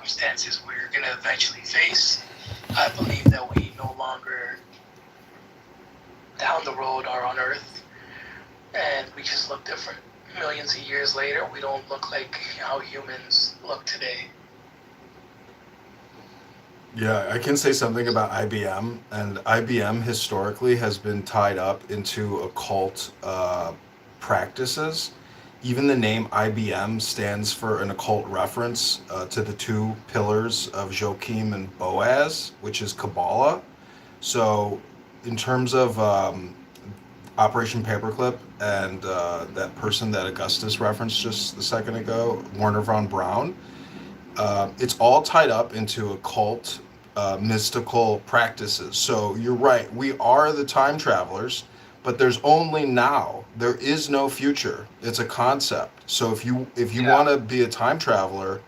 circumstances we're going to eventually face, I believe that we no longer down the road are on Earth, and we just look different. Millions of years later, we don't look like how humans look today. Yeah, I can say something about IBM, and IBM historically has been tied up into occult practices. Even the name IBM stands for an occult reference to the two pillars of Joachim and Boaz, which is Kabbalah. So, in terms of Operation Paperclip and that person that Augustus referenced just a second ago, Werner von Braun, it's all tied up into occult, mystical practices. So you're right. We are the time travelers, but there's only now. There is no future. It's a concept. So if you want to be a time traveler,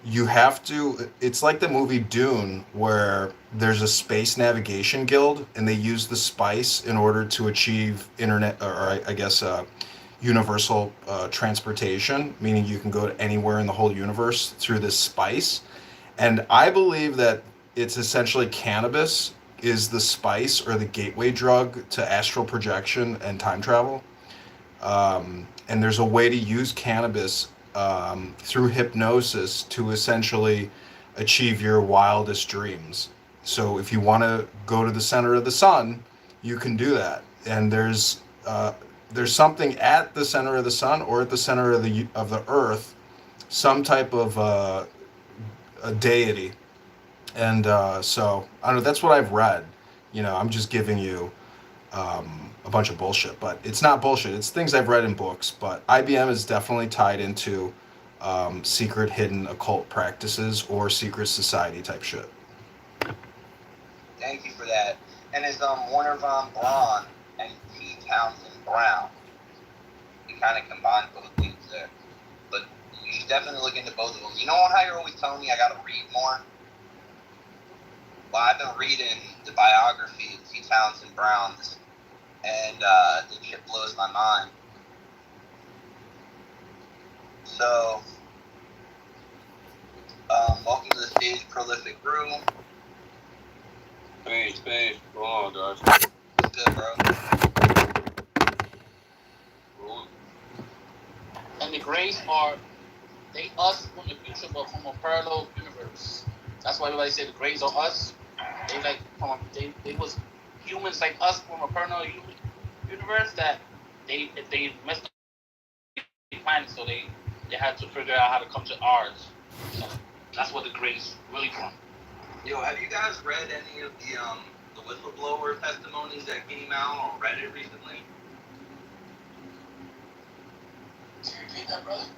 you have to. It's like the movie Dune, where there's a space navigation guild, and they use the spice in order to achieve internet, or I guess universal transportation, meaning you can go to anywhere in the whole universe through this spice. And I believe that it's essentially cannabis is the spice or the gateway drug to astral projection and time travel. And there's a way to use cannabis through hypnosis to essentially achieve your wildest dreams. So if you want to go to the center of the sun, you can do that. And there's something at the center of the sun or at the center of the earth, some type of a deity. And so I don't know. That's what I've read. I'm just giving you a bunch of bullshit, but it's not bullshit. It's things I've read in books. But IBM is definitely tied into secret, hidden, occult practices or secret society type shit. Thank you for that. And it's Warner von Braun and T. Townsend Brown. You kind of combine both things there. But you should definitely look into both of them. You know how you're always telling me I got to read more? Well, I've been reading the biography of T. Townsend Brown, and the shit blows my mind. So, welcome to the stage, Prolific Brew. Peace. Go on, guys. What's good, bro? And the Greys are, they us from the future, but from a parallel universe. That's why everybody say the Greys are us. They like they was humans like us from a parallel universe that they messed up the planet, so they had to figure out how to come to ours. So that's what the Greys really from. Yo, have you guys read any of the whistleblower testimonies that came out on Reddit recently? Can you repeat that, brother?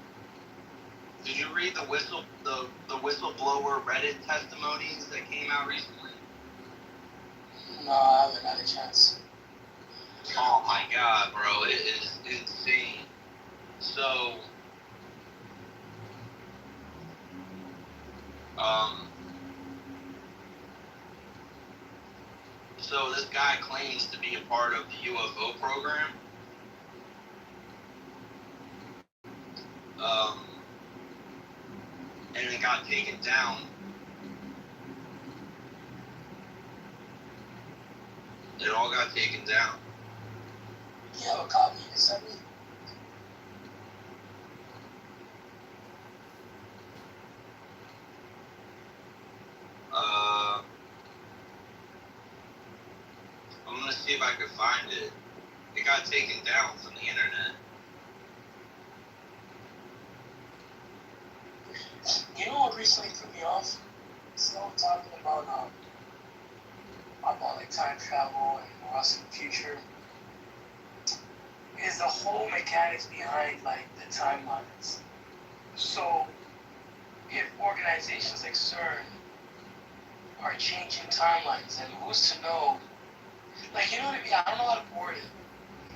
Did you read the whistleblower Reddit testimonies that came out recently? No, I haven't had a chance. Oh my god, bro, it is insane. So, this guy claims to be a part of the UFO program. And it got taken down. It all got taken down. You have a copy you can send me? I'm gonna see if I can find it. It got taken down from the internet. You know what recently threw me off? So talking about like time travel and us in the future is the whole mechanics behind like the timelines. So if organizations like CERN are changing timelines, and who's to know? Like, you know what I mean? I don't know how to word it.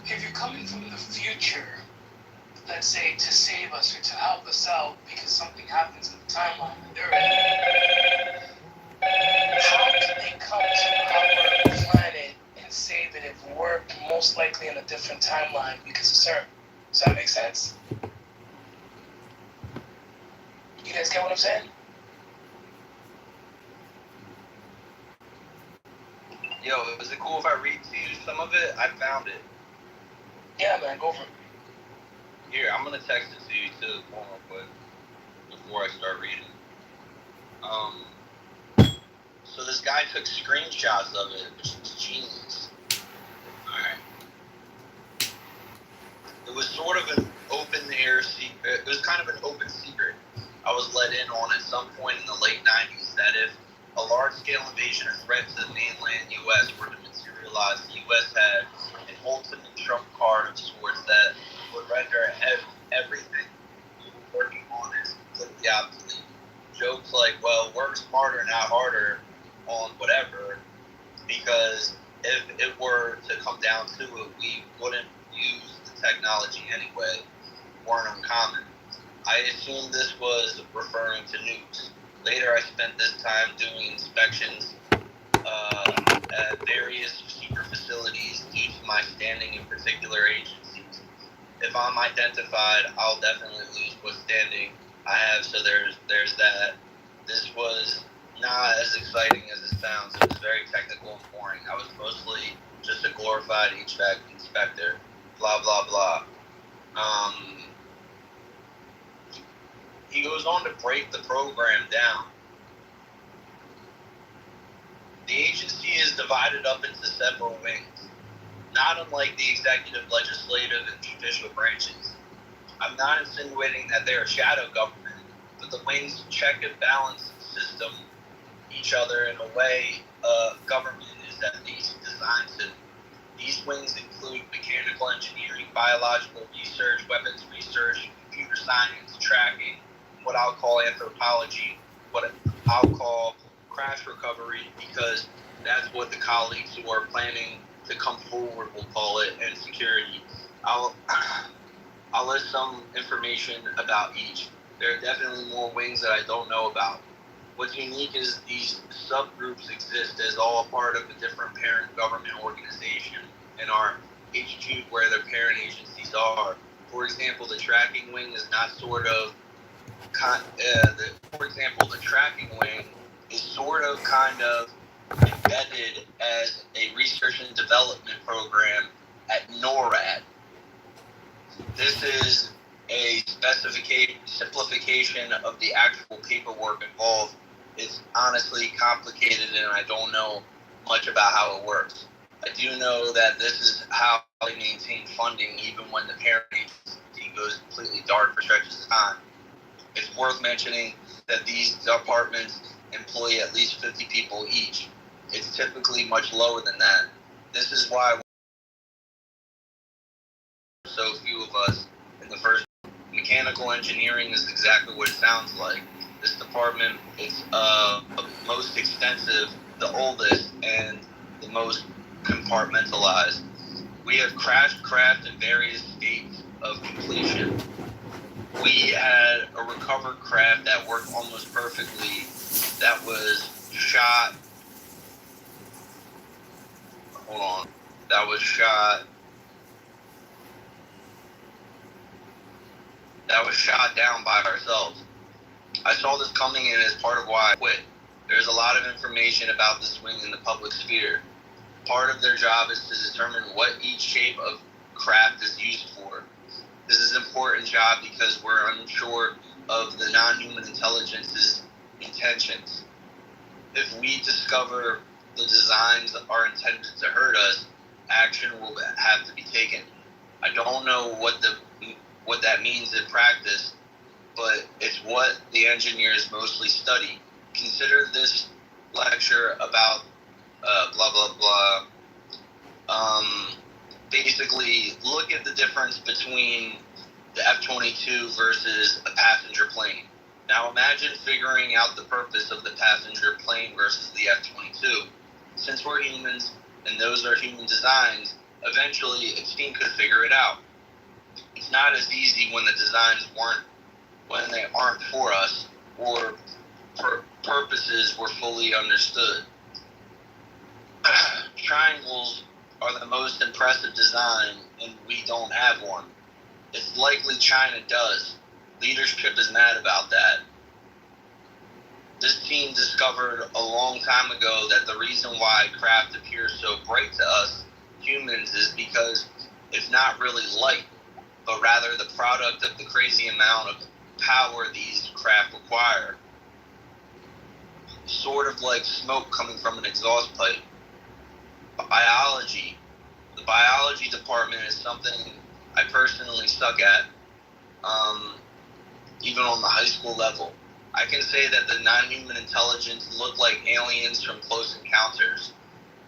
If you're coming from the future, let's say, to save us or to help us out because something happens in the timeline and they're in, how can they come to our planet and save it if we're most likely in a different timeline because of CERN? Does that make sense? You guys get what I'm saying? Yo, is it cool if I read to you some of it? I found it. Yeah, man, go for it. Here, I'm gonna text it to you too, real quick, before I start reading. So this guy took screenshots of it, which is genius. Alright. It was sort of an open air secret. It was kind of an open secret. I was let in on at some point in the late 90s that if a large-scale invasion or threat to the mainland U.S. were to materialize, the U.S. had an ultimate trump card of sorts that would render everything we were working on as completely obsolete. Jokes like, well, work smarter, not harder on whatever, because if it were to come down to it, we wouldn't use the technology anyway, weren't uncommon. I assumed this was referring to nukes. Later, I spent this time doing inspections at various secret facilities due to my standing in particular agencies. If I'm identified, I'll definitely lose what standing I have, so there's that. This was not as exciting as it sounds. It was very technical and boring. I was mostly just a glorified HVAC inspector. Blah, blah, blah. He goes on to break the program down. The agency is divided up into several wings, not unlike the executive, legislative, and judicial branches. I'm not insinuating that they're a shadow government, but the wings check and balance system each other in a way government is at least designed to. These wings include mechanical engineering, biological research, weapons research, computer science, tracking, what I'll call anthropology, what I'll call crash recovery, because that's what the colleagues who are planning to come forward will call it, and security. I'll list some information about each. There are definitely more wings that I don't know about. What's unique is these subgroups exist as all a part of a different parent government organization and are HQ'd where their parent agencies are. For example, the tracking wing is not sort of the tracking wing is sort of kind of embedded as a research and development program at NORAD. This is a simplification of the actual paperwork involved. It's honestly complicated and I don't know much about how it works. I do know that this is how they maintain funding even when the parent agency goes completely dark for stretches of time. It's worth mentioning that these departments employ at least 50 people each. It's typically much lower than that. This is why so few of us in the first. Mechanical engineering is exactly what it sounds like. This department is most extensive, the oldest, and the most compartmentalized. We have crashed craft in various states of completion. We had a recovered craft that worked almost perfectly, that was shot. Hold on. That was shot down by ourselves. I saw this coming in as part of why I quit. There's a lot of information about this wing in the public sphere. Part of their job is to determine what each shape of craft is used for. This is an important job because we're unsure of the non-human intelligence's intentions. If we discover the designs are intended to hurt us, action will have to be taken. I don't know what that means in practice, but it's what the engineers mostly study. Consider this lecture about blah, blah, blah. Basically, look at the difference between the F-22 versus a passenger plane. Now imagine figuring out the purpose of the passenger plane versus the F-22. Since we're humans, and those are human designs, eventually a team could figure it out. It's not as easy when the designs aren't for us, or purposes were fully understood. Triangles are the most impressive design, and we don't have one. It's likely China does. Leadership is mad about that. This team discovered a long time ago that the reason why craft appears so bright to us humans is because it's not really light, but rather the product of the crazy amount of power these craft require. Sort of like smoke coming from an exhaust pipe. Biology. The biology department is something I personally suck at, even on the high school level. I can say that the non-human intelligence look like aliens from Close Encounters.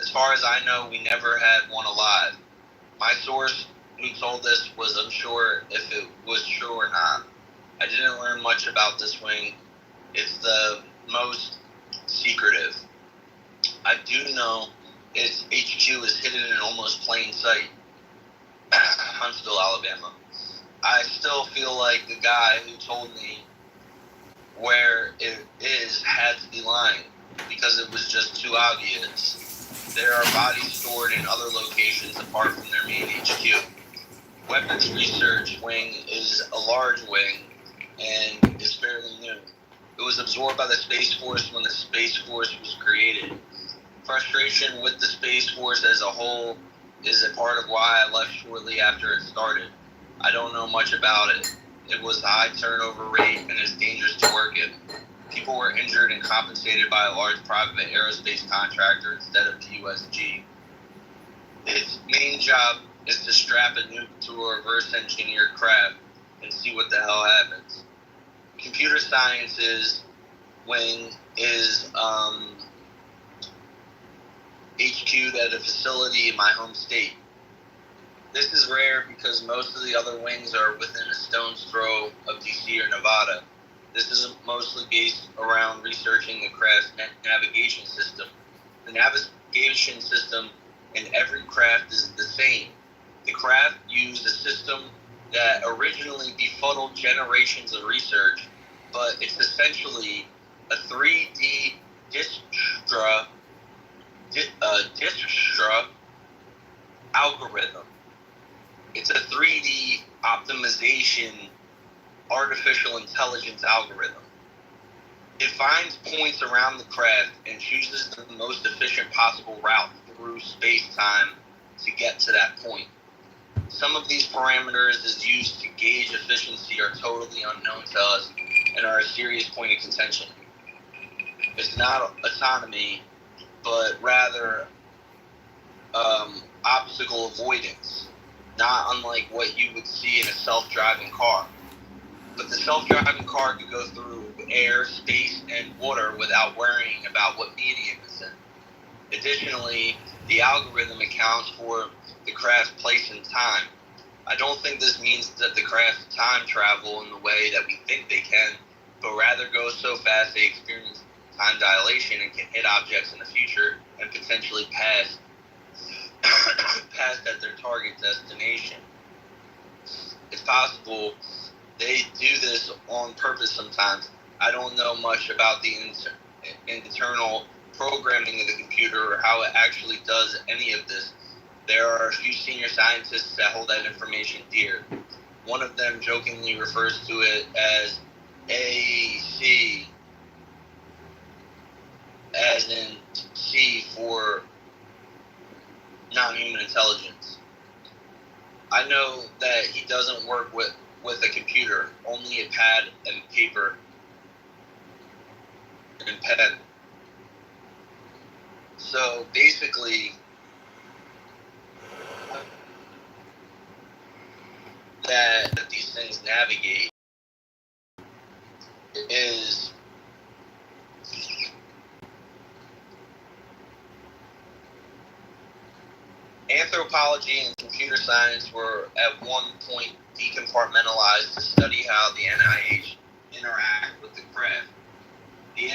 As far as I know, we never had one alive. My source who told this was unsure if it was true or not. I didn't learn much about this wing. It's the most secretive. I do know its HQ is hidden in almost plain sight. Huntsville, Alabama. I still feel like the guy who told me where it is had to be lying because it was just too obvious. There are bodies stored in other locations apart from their main HQ. Weapons Research Wing is a large wing and is fairly new. It was absorbed by the Space Force when the Space Force was created. Frustration with the Space Force as a whole is a part of why I left shortly after it started. I don't know much about it. It was a high turnover rate and is dangerous to work in. People were injured and compensated by a large private aerospace contractor instead of the USG. Its main job is to strap a nuke to a reverse engineered craft and see what the hell happens. Computer Sciences Wing is HQ'd at a facility in my home state. This is rare because most of the other wings are within a stone's throw of DC or Nevada. This is mostly based around researching the craft's navigation system. The navigation system in every craft is the same. The craft used a system that originally befuddled generations of research, but it's essentially a 3D Dijkstra algorithm. It's a 3D optimization artificial intelligence algorithm. It finds points around the craft and chooses the most efficient possible route through space-time to get to that point. Some of these parameters is used to gauge efficiency are totally unknown to us and are a serious point of contention. It's not autonomy, but rather obstacle avoidance, not unlike what you would see in a self-driving car. But the self-driving car could go through air, space, and water without worrying about what medium it's in. Additionally, the algorithm accounts for the craft's place in time. I don't think this means that the craft time travel in the way that we think they can, but rather go so fast they experience time dilation and can hit objects in the future and potentially pass at their target destination. It's possible they do this on purpose sometimes. I don't know much about the internal programming of the computer or how it actually does any of this. There are a few senior scientists that hold that information dear. One of them jokingly refers to it as AC, as in C for non-human intelligence. I know that he doesn't work with a computer, only a pad and paper and pen. So basically, that these things navigate is anthropology and computer science were at one point decompartmentalized to study how the NIH interact with the craft. The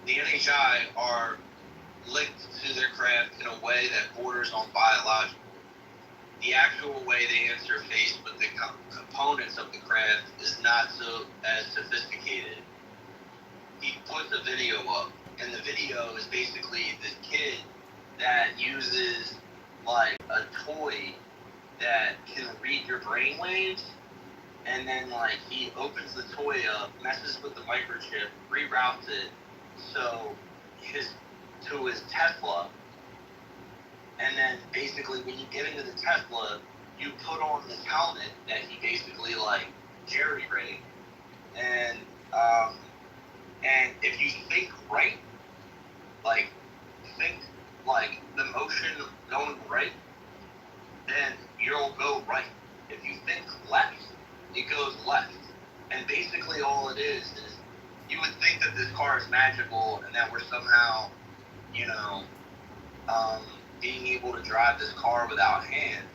NHI are linked to their craft in a way that borders on biological. The actual way they interface with the components of the craft is not so as sophisticated. He puts a video up, and the video is basically this kid that uses like a toy that can read your brainwaves and then like he opens the toy up, messes with the microchip, reroutes it so to his Tesla, and then basically when you get into the Tesla, you put on this helmet that he basically like jerry rigged, and if you think right, like think like the motion going right, then you'll go right. If you think left, it goes left. And basically all it is you would think that this car is magical and that we're somehow, you know, being able to drive this car without hands.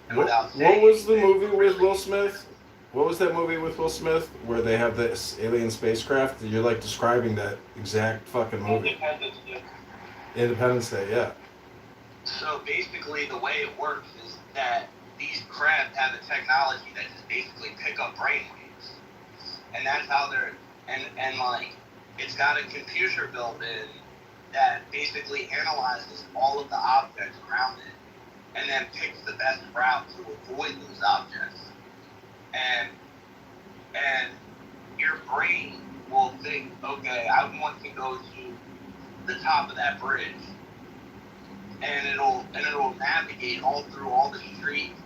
And without What was the movie with really, Will Smith? What was that movie with Will Smith where they have this alien spacecraft? You're like describing that exact fucking movie. Independence Day. Independence Day, yeah. So basically the way it works is that these craft have a technology that just basically pick up brainwaves. And that's how they're, and like, it's got a computer built in that basically analyzes all of the objects around it and then picks the best route to avoid those objects. And your brain will think, okay, I want to go to the top of that bridge, and it'll navigate all through all the streets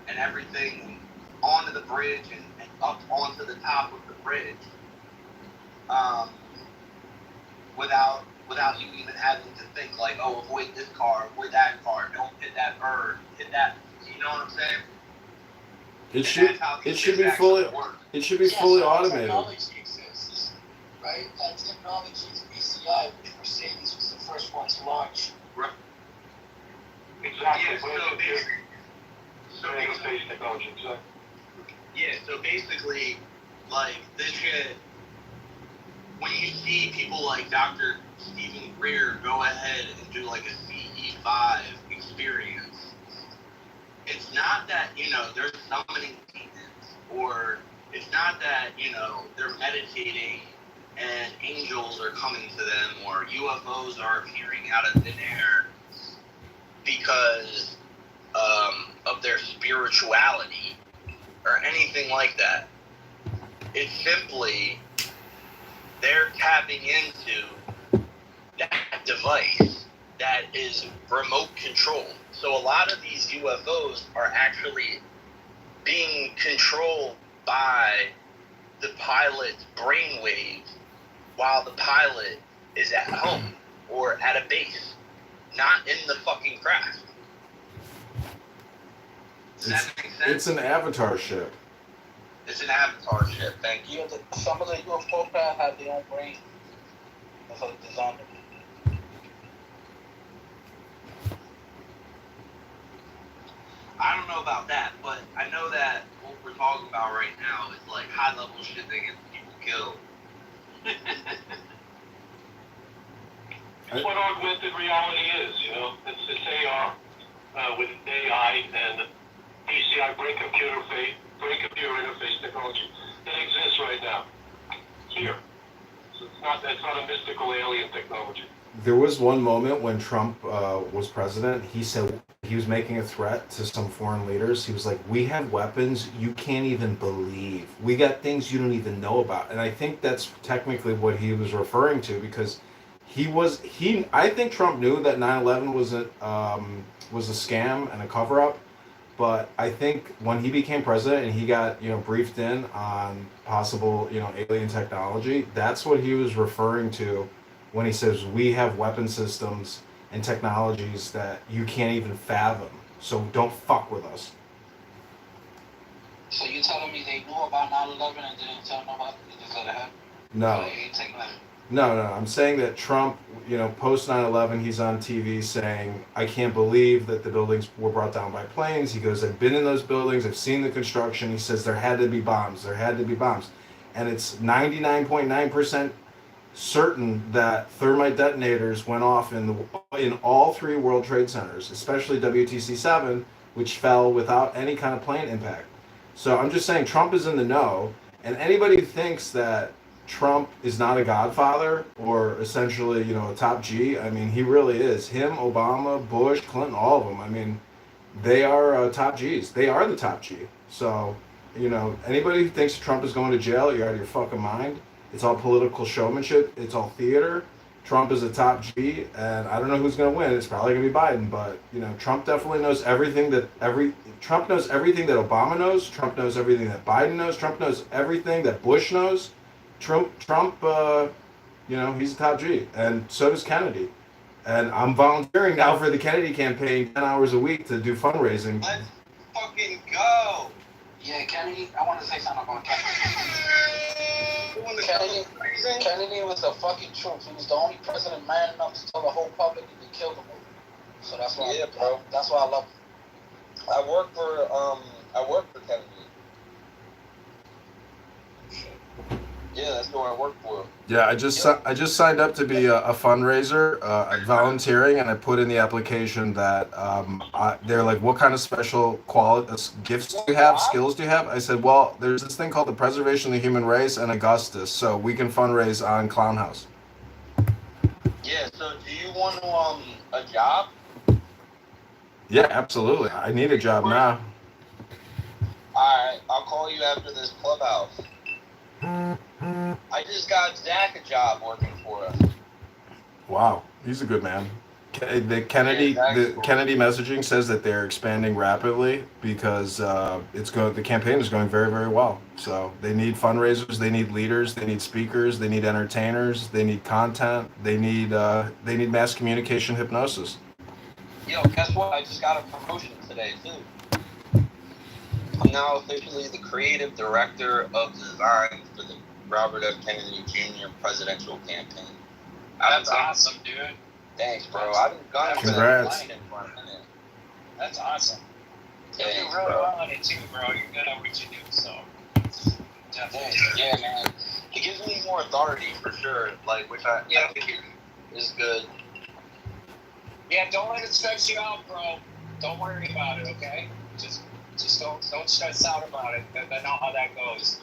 and everything onto the bridge and up onto the top of the bridge, without you even having to think like, oh, avoid this car, avoid that car, don't hit that bird, hit that. You know what I'm saying? It should be fully automated. Technology exists, right? That technology is BCI, which Mercedes was the first one to launch. Right. Exactly. Yeah, so Space technology, exactly. Yeah, so basically, like, this shit, when you see people like Dr. Stephen Greer go ahead and do like a CE5 experience, it's not that, you know, they're summoning demons, or it's not that, you know, they're meditating and angels are coming to them, or UFOs are appearing out of thin air because of their spirituality or anything like that. It's simply they're tapping into that device that is remote controlled. So a lot of these UFOs are actually being controlled by the pilot's brainwaves while the pilot is at home or at a base, not in the fucking craft. Does that make sense? It's an avatar ship. It's an avatar ship, thank you. Yeah, some of the UFO craft have their own brain. That's how they designed it. I don't know about that, but I know that what we're talking about right now is like high level shit that gets people killed. It's what augmented reality is, you know. It's AR with AI and PCI brain computer interface technology that exists right now here. So it's not a mystical alien technology. There was one moment when Trump was president. He said he was making a threat to some foreign leaders. He was like, "We have weapons you can't even believe. We got things you don't even know about." And I think that's technically what he was referring to, because I think Trump knew that 9/11 was a scam and a cover up. But I think when he became president and he got, you know, briefed in on possible, you know, alien technology, that's what he was referring to when he says we have weapon systems and technologies that you can't even fathom. So don't fuck with us. So you telling me they knew about 9/11 and didn't tell them about it? They just let it happen? No. So they ain't taking that. No. I'm saying that Trump, you know, post 9/11, he's on TV saying, I can't believe that the buildings were brought down by planes. He goes, I've been in those buildings, I've seen the construction. He says there had to be bombs. And it's 99.9% certain that thermite detonators went off in all three World Trade Centers, especially WTC 7, which fell without any kind of plane impact. So I'm just saying Trump is in the know, and anybody who thinks that Trump is not a godfather or essentially, you know, a top G, I mean, he really is. Him, Obama, Bush, Clinton, all of them. I mean, they are top Gs. They are the top G. So Anybody who thinks Trump is going to jail, you're out of your fucking mind. It's all political showmanship. It's all theater. Trump is a top G, and I don't know who's going to win. It's probably going to be Biden, but Trump definitely knows everything Trump knows everything that Obama knows. Trump knows everything that Biden knows. Trump knows everything that Bush knows. Trump, he's a top G, and so does Kennedy. And I'm volunteering now for the Kennedy campaign 10 hours a week to do fundraising. Let's fucking go. Yeah, Kennedy. I want to say something about Kennedy. Kennedy was the fucking truth. He was the only president man enough to tell the whole public that they killed him. So that's why. Yeah, bro. That's why I love him. I work for Kennedy. Yeah, that's who I work for. Yeah, I just signed up to be a fundraiser, volunteering, and I put in the application that they're like, what kind of special gifts do you have, skills do you have? I said, well, there's this thing called the Preservation of the Human Race and Augustus, so we can fundraise on Clown House. Yeah, so do you want a job? Yeah, absolutely. I need a job now. Alright, I'll call you after this clubhouse. I just got Zach a job working for us. Wow, he's a good man. The Kennedy messaging says that they're expanding rapidly because the campaign is going very, very well. So they need fundraisers, they need leaders, they need speakers, they need entertainers, they need content, they need mass communication hypnosis. Yo, guess what? I just got a promotion today too. I'm now officially the creative director of design for the Robert F. Kennedy Jr. presidential campaign. That's awesome, dude. Thanks, bro. I've been gunning for Congrats. that for a minute. That's awesome. You Thanks, do really bro. well on it too, bro. You're good at what you do, so definitely. Yeah, man. It gives me more authority for sure. Which I think is good. Yeah, don't let it stress you out, bro. Don't worry about it, okay? Just don't stress out about it. I know how that goes.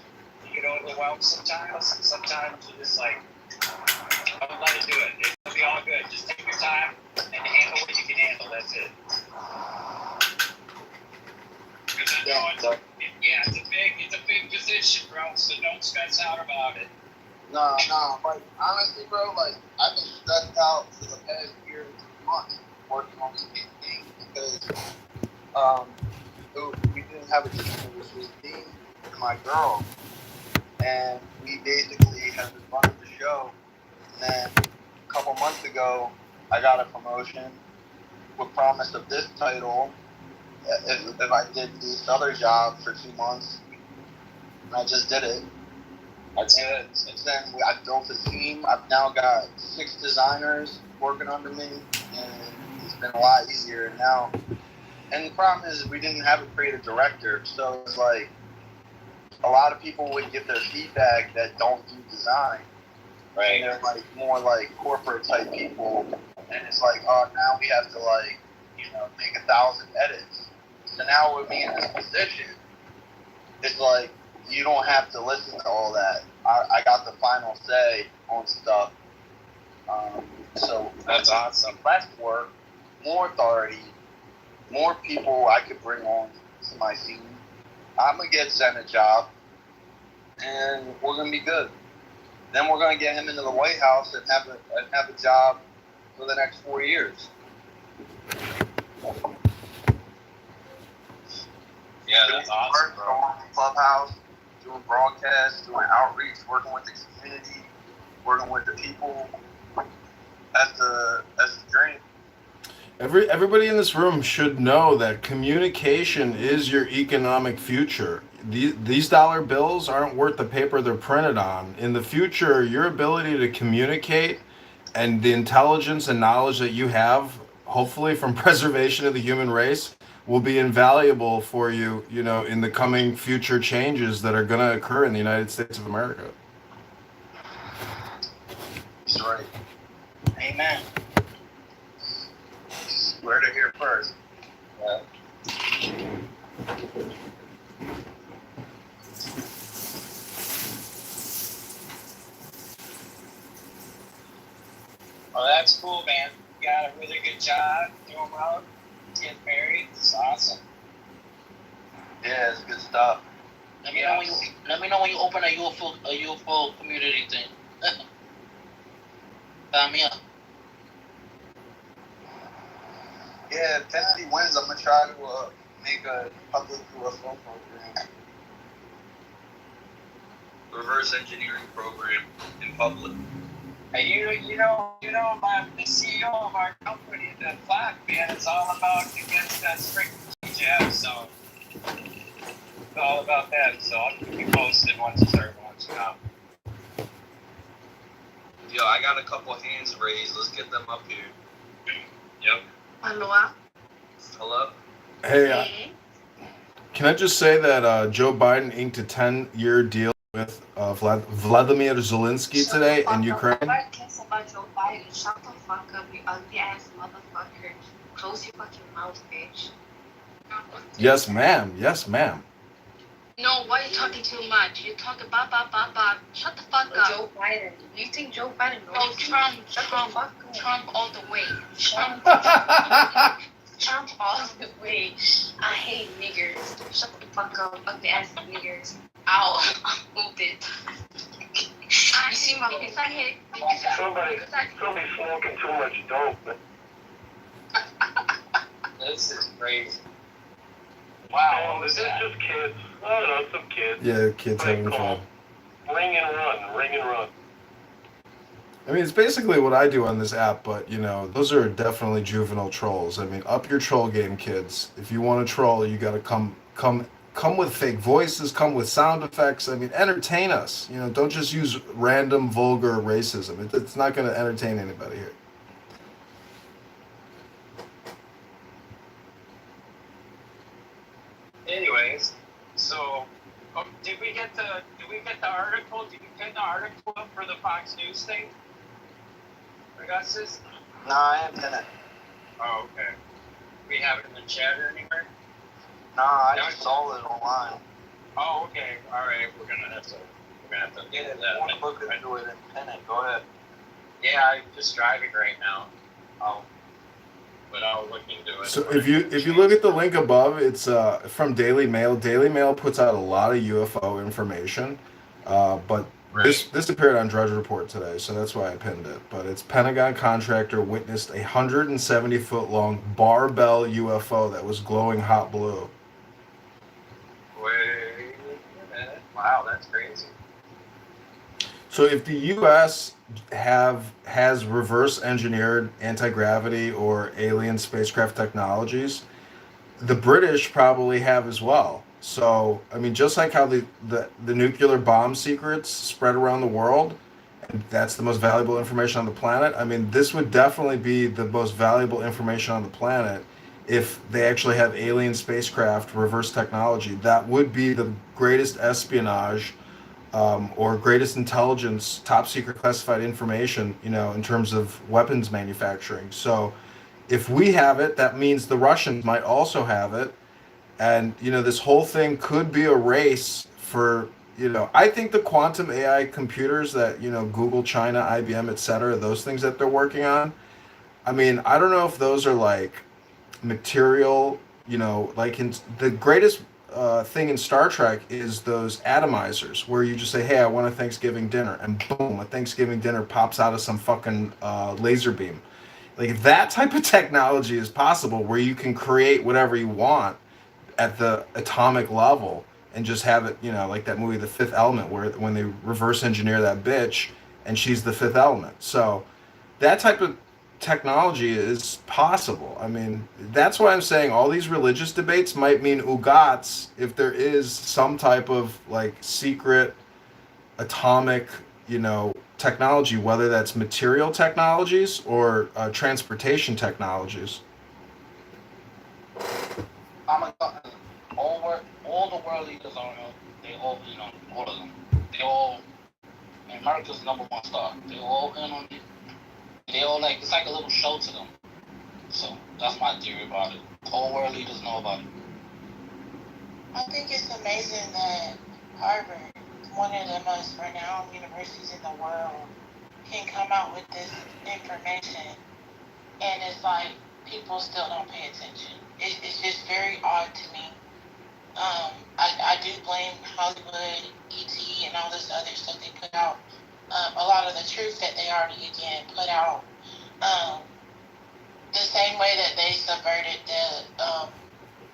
You get overwhelmed sometimes. Sometimes you just don't let it do it. It'll be all good. Just take your time and handle what you can handle. That's it. Because I know it's a big position, bro. So don't stress out about it. No. Honestly, bro, I've been stressed out for the past year and 2 months working on this campaign because we didn't have a team. It was just me and my girl, and we basically have been running the show. And then a couple months ago, I got a promotion with promise of this title if I did this other job for 2 months. And I just did it. That's it. Since then, I built a team. I've now got 6 designers working under me, and it's been a lot easier now. And the problem is we didn't have a creative director, so it's like a lot of people would give their feedback that don't do design. Right. And they're more corporate type people, and it's now we have to make 1,000 edits. So now with me in this position, it's you don't have to listen to all that. I got the final say on stuff. So That's awesome. less work, more authority, more people I could bring on to my team. I'm gonna get Zen a job, and we're gonna be good. Then we're gonna get him into the White House and have a job for the next 4 years. Yeah, that's awesome, bro. Going to Clubhouse, doing broadcasts, doing outreach, working with the community, working with the people. That's the dream. Everybody in this room should know that communication is your economic future. These dollar bills aren't worth the paper they're printed on. In the future, your ability to communicate and the intelligence and knowledge that you have, hopefully from preservation of the human race, will be invaluable for you, in the coming future changes that are going to occur in the United States of America. He's right. Amen. Where to hear first? Yeah. Well, that's cool, man. You got a really good job, doing well, getting married. It's awesome. Yeah, it's good stuff. Let me know when you open a UFO community thing. Sign me up. Yeah, if Kennedy wins, I'm gonna try to make a public UFO program. Reverse engineering program in public. Hey, you know, the CEO of our company, the Flag man, is all about against that strict jab. So it's all about that. So I'll keep you posted once you start launching out. Yo, I got a couple hands raised. Let's get them up here. Yep. Hello. Hello. Hey, can I just say that Joe Biden inked a 10-year deal with Vladimir Zelensky today in Ukraine? Nobody cares about Joe Biden. Shut the fuck up, you ugly ass motherfucker. Close your fucking mouth, bitch. Yes, ma'am. Yes, ma'am. No, why are you talking too much? You're talking ba. Shut the fuck up. Joe Biden. You think Joe Biden knows? Oh, Trump all the way. Trump all the way. I hate niggers. Shut the fuck up, ugly ass niggers. Ow. Move it. You see my face I hit? Somebody's smoking too much dope. This is crazy. Wow, Wow, what was this is that? just kids. I don't know, some kids. Yeah, kids having fun. Ring and run. I mean, it's basically what I do on this app, but, you know, those are definitely juvenile trolls. I mean, up your troll game, kids. If you want to troll, you got to come with fake voices, come with sound effects. I mean, entertain us. You know, don't just use random, vulgar racism. It's not going to entertain anybody here. Anyways, so did we get the article? Did you get the article up for the Fox News thing? Augustus? Nah, I ain't pin it. Oh, okay. We have it in the chat or anywhere? Nah, I just saw it online. Oh, okay. All right. We're gonna have to Yeah, get if that. you want to look into it and pin it, go ahead. Yeah, I'm just driving right now. But I'll look into it. So if you look at the link above, it's from Daily Mail. Daily Mail puts out a lot of UFO information, but this appeared on Drudge Report today, so that's why I pinned it. But it's Pentagon contractor witnessed a 170-foot long barbell UFO that was glowing hot blue. Wait a minute. Wow, that's crazy. So if the U.S. has reverse engineered anti-gravity or alien spacecraft technologies, the British probably have as well. So I mean, just like how the nuclear bomb secrets spread around the world, and that's the most valuable information on the planet. I mean, this would definitely be the most valuable information on the planet if they actually have alien spacecraft reverse technology. That would be the greatest espionage or greatest intelligence, top secret classified information, you know, in terms of weapons manufacturing. So if we have it, that means the Russians might also have it. And, you know, this whole thing could be a race for, you know, I think the quantum AI computers that, you know, Google, China, IBM, et cetera, those things that they're working on, I mean, I don't know if those are like material, you know, like in the greatest thing in Star Trek is those atomizers where you just say, hey, I want a Thanksgiving dinner, and boom, a Thanksgiving dinner pops out of some fucking laser beam. Like that type of technology is possible where you can create whatever you want at the atomic level and just have it, you know, like that movie The Fifth Element where when they reverse engineer that bitch and she's the fifth element. So that type of technology is possible. I mean, that's why I'm saying all these religious debates might mean ugats if there is some type of like secret atomic, you know, technology, whether that's material technologies or transportation technologies. All the world leaders are, they all, you know, all of them. They all, America's number one star. They all in on it. They all like, it's like a little show to them. So that's my theory about it. All world leaders know about it. I think it's amazing that Harvard, one of the most renowned universities in the world, can come out with this information, and it's like people still don't pay attention. It's just very odd to me I do blame Hollywood, ET, and all this other stuff they put out. A lot of the truth that they already again put out. Um, the same way that they subverted the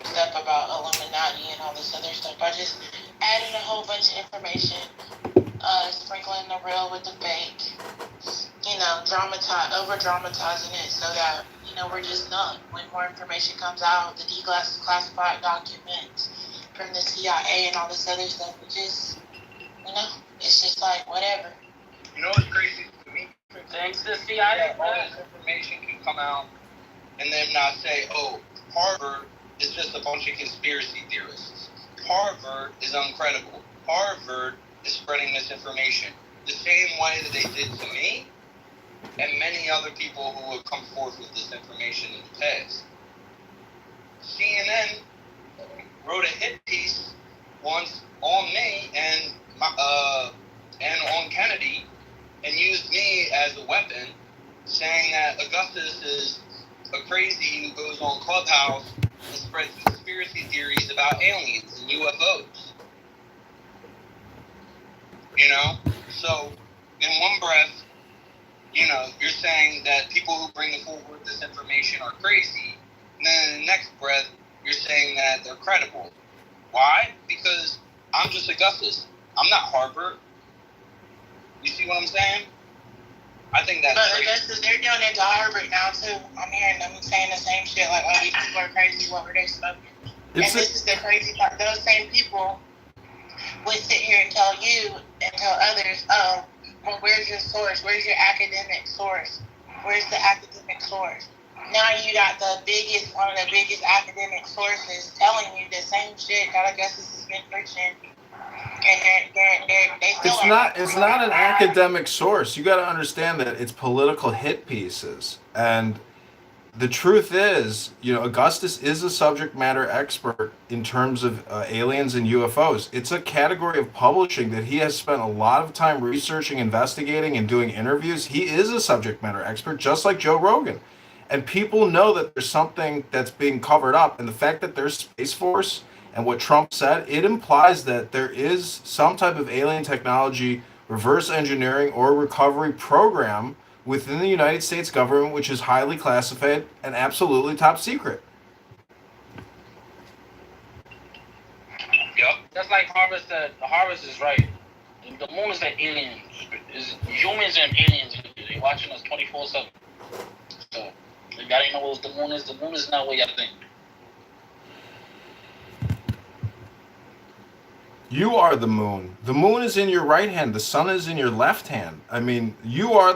stuff about Illuminati and all this other stuff by just adding a whole bunch of information, sprinkling the real with the fake, over dramatizing it so that we're just numb. When more information comes out, the declassified documents from the CIA and all this other stuff, it's just like whatever. You know what's crazy to me? Thanks to the CIA. All this information can come out and then not say, oh, Harvard is just a bunch of conspiracy theorists. Harvard is uncredible. Harvard is spreading misinformation. The same way that they did to me and many other people who have come forth with this information in the past. CNN wrote a hit piece once on me and on Kennedy and used me as a weapon, saying that Augustus is a crazy who goes on Clubhouse and spreads conspiracy theories about aliens and UFOs. So in one breath, you're saying that people who bring forward this information are crazy, and then in the next breath, you're saying that they're credible. Why? Because I'm just Augustus. I'm not Harvard. You see what I'm saying? I think that's But crazy. Augustus, they're doing it to Harvard now too. I'm hearing them saying the same shit, like, oh, these people are crazy, what were they smoking? And this is the crazy part. Those same people would sit here and tell you and tell others, oh, well, where's your source? Where's your academic source? Where's the academic source? Now you got one of the biggest academic sources telling you the same shit that Augustus has been preaching. And they still It's not an academic source. You got to understand that it's political hit pieces. And the truth is, Augustus is a subject matter expert in terms of aliens and UFOs. It's a category of publishing that he has spent a lot of time researching, investigating, and doing interviews. He is a subject matter expert, just like Joe Rogan. And people know that there's something that's being covered up. And the fact that there's Space Force and what Trump said, it implies that there is some type of alien technology, reverse engineering, or recovery program within the United States government, which is highly classified and absolutely top secret. Yep. That's like Harvard said. Harvard is right. The moon is the aliens. Is humans and aliens. They're watching us 24/7. So if y'all didn't know what the moon is not what y'all think. You are the moon. The moon is in your right hand. The sun is in your left hand. I mean, you are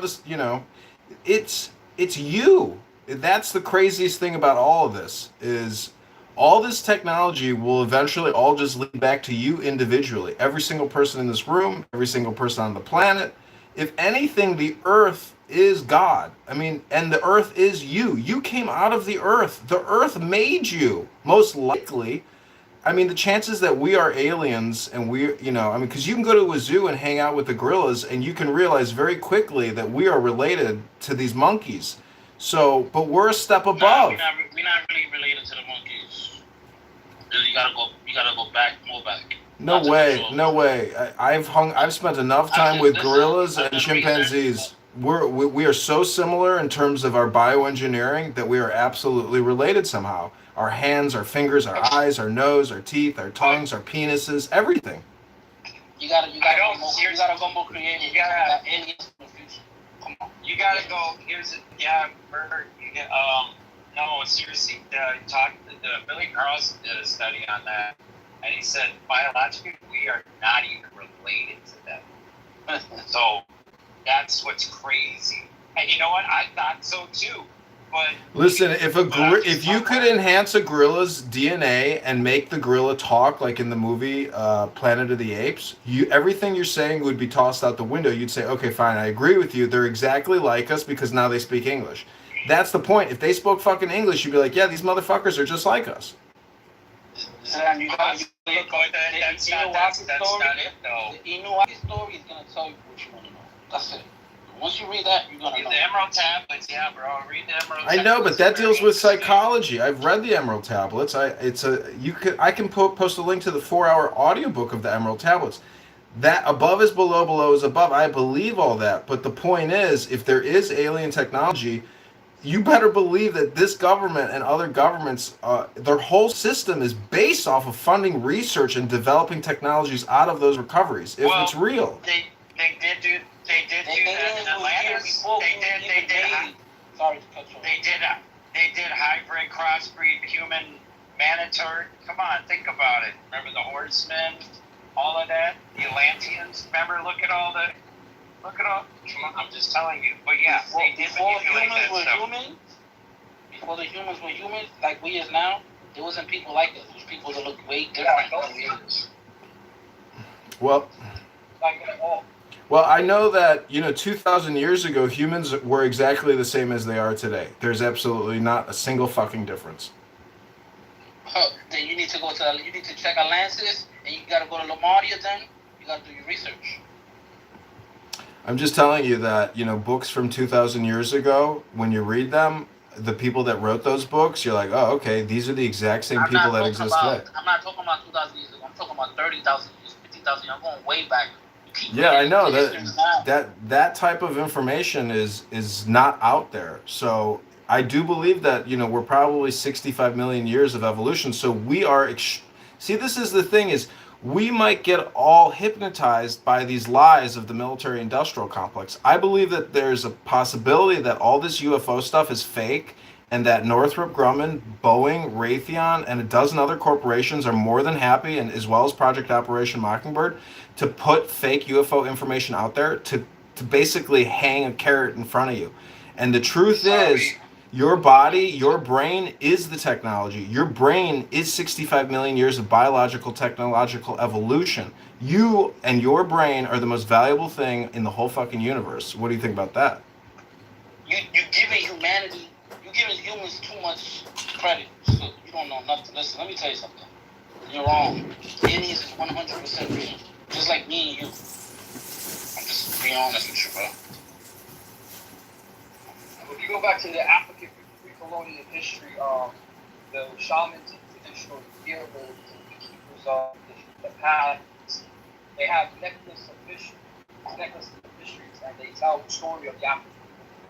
it's you. That's the craziest thing about all of this is all this technology will eventually all just lead back to you individually. Every single person in this room, every single person on the planet. If anything, the earth is God. I mean, and the earth is you. You came out of the earth. The earth made you, most likely. I mean, the chances that we are aliens and because you can go to a zoo and hang out with the gorillas and you can realize very quickly that we are related to these monkeys. So, but we're a step above. We're not really related to the monkeys. You gotta go back, more back. No way. I've spent enough time with gorillas and chimpanzees. We are so similar in terms of our bioengineering that we are absolutely related somehow. Our hands, our fingers, our eyes, our nose, our teeth, our tongues, our penises, everything. You gotta go more creative. You gotta aliens in the future. Come on. You gotta go. No, seriously. Billy Carlson did a study on that, and he said biologically we are not even related to them. So that's what's crazy. And you know what? I thought so too. But listen, if you could enhance a gorilla's DNA and make the gorilla talk like in the movie Planet of the Apes, everything you're saying would be tossed out the window. You'd say, okay, fine, I agree with you. They're exactly like us because now they speak English. That's the point. If they spoke fucking English, you'd be like, yeah, these motherfuckers are just like us. That's not it, though. The Inuit story is gonna tell you what you want to know. That's it. Once you read that, you're gonna Read know. the Emerald Tablets, yeah, bro. Read the Emerald I Tablets. know, but that Very deals with interesting. psychology. I've read the Emerald Tablets. I can post a link to the 4-hour audiobook of the Emerald Tablets. That above is below, below is above. I believe all that, but the point is, if there is alien technology, you better believe that this government and other governments, their whole system is based off of funding research and developing technologies out of those recoveries. If it's real, They did do that in Atlantis. Sorry to cut you off. They did hybrid crossbreed human manitor. Come on, think about it. Remember the horsemen, all of that, the Atlanteans. Remember, look at all. Come on, I'm just telling you. But yeah, they did manipulate that stuff. Before the humans were human, like we is now, there wasn't people like us. There was people that look way different than we is. well, I know that 2,000 years ago, humans were exactly the same as they are today. There's absolutely not a single fucking difference. Then you need to check Atlantis, and you gotta go to Lamardia. Then you gotta do your research. I'm just telling you that, books from 2,000 years ago, when you read them, the people that wrote those books, you're like, oh, okay, these are the exact same people that exist today. I'm not talking about 2,000 years ago. I'm talking about 30,000 years, 50,000 years. I'm going way back. Yeah, I know that type of information is not out there. So I do believe that, we're probably 65 million years of evolution. So we are, see, this is the thing is, we might get all hypnotized by these lies of the military-industrial complex. I believe that there's a possibility that all this UFO stuff is fake and that Northrop Grumman, Boeing, Raytheon, and a dozen other corporations are more than happy, and as well as Project Operation Mockingbird, to put fake UFO information out there to basically hang a carrot in front of you. And the truth is, your body, your brain is the technology. Your brain is 65 million years of biological, technological evolution. You and your brain are the most valuable thing in the whole fucking universe. What do you think about that? You giving humanity, you giving humans too much credit. So you don't know nothing. Listen, let me tell you something. You're wrong. Aliens is 100% real. Just like me and you. I'm just being honest with you, bro. If you go back to the African pre-colonial history, the shamans and traditional healers and keepers of the past, they have necklaces of mysteries, and they tell the story of the African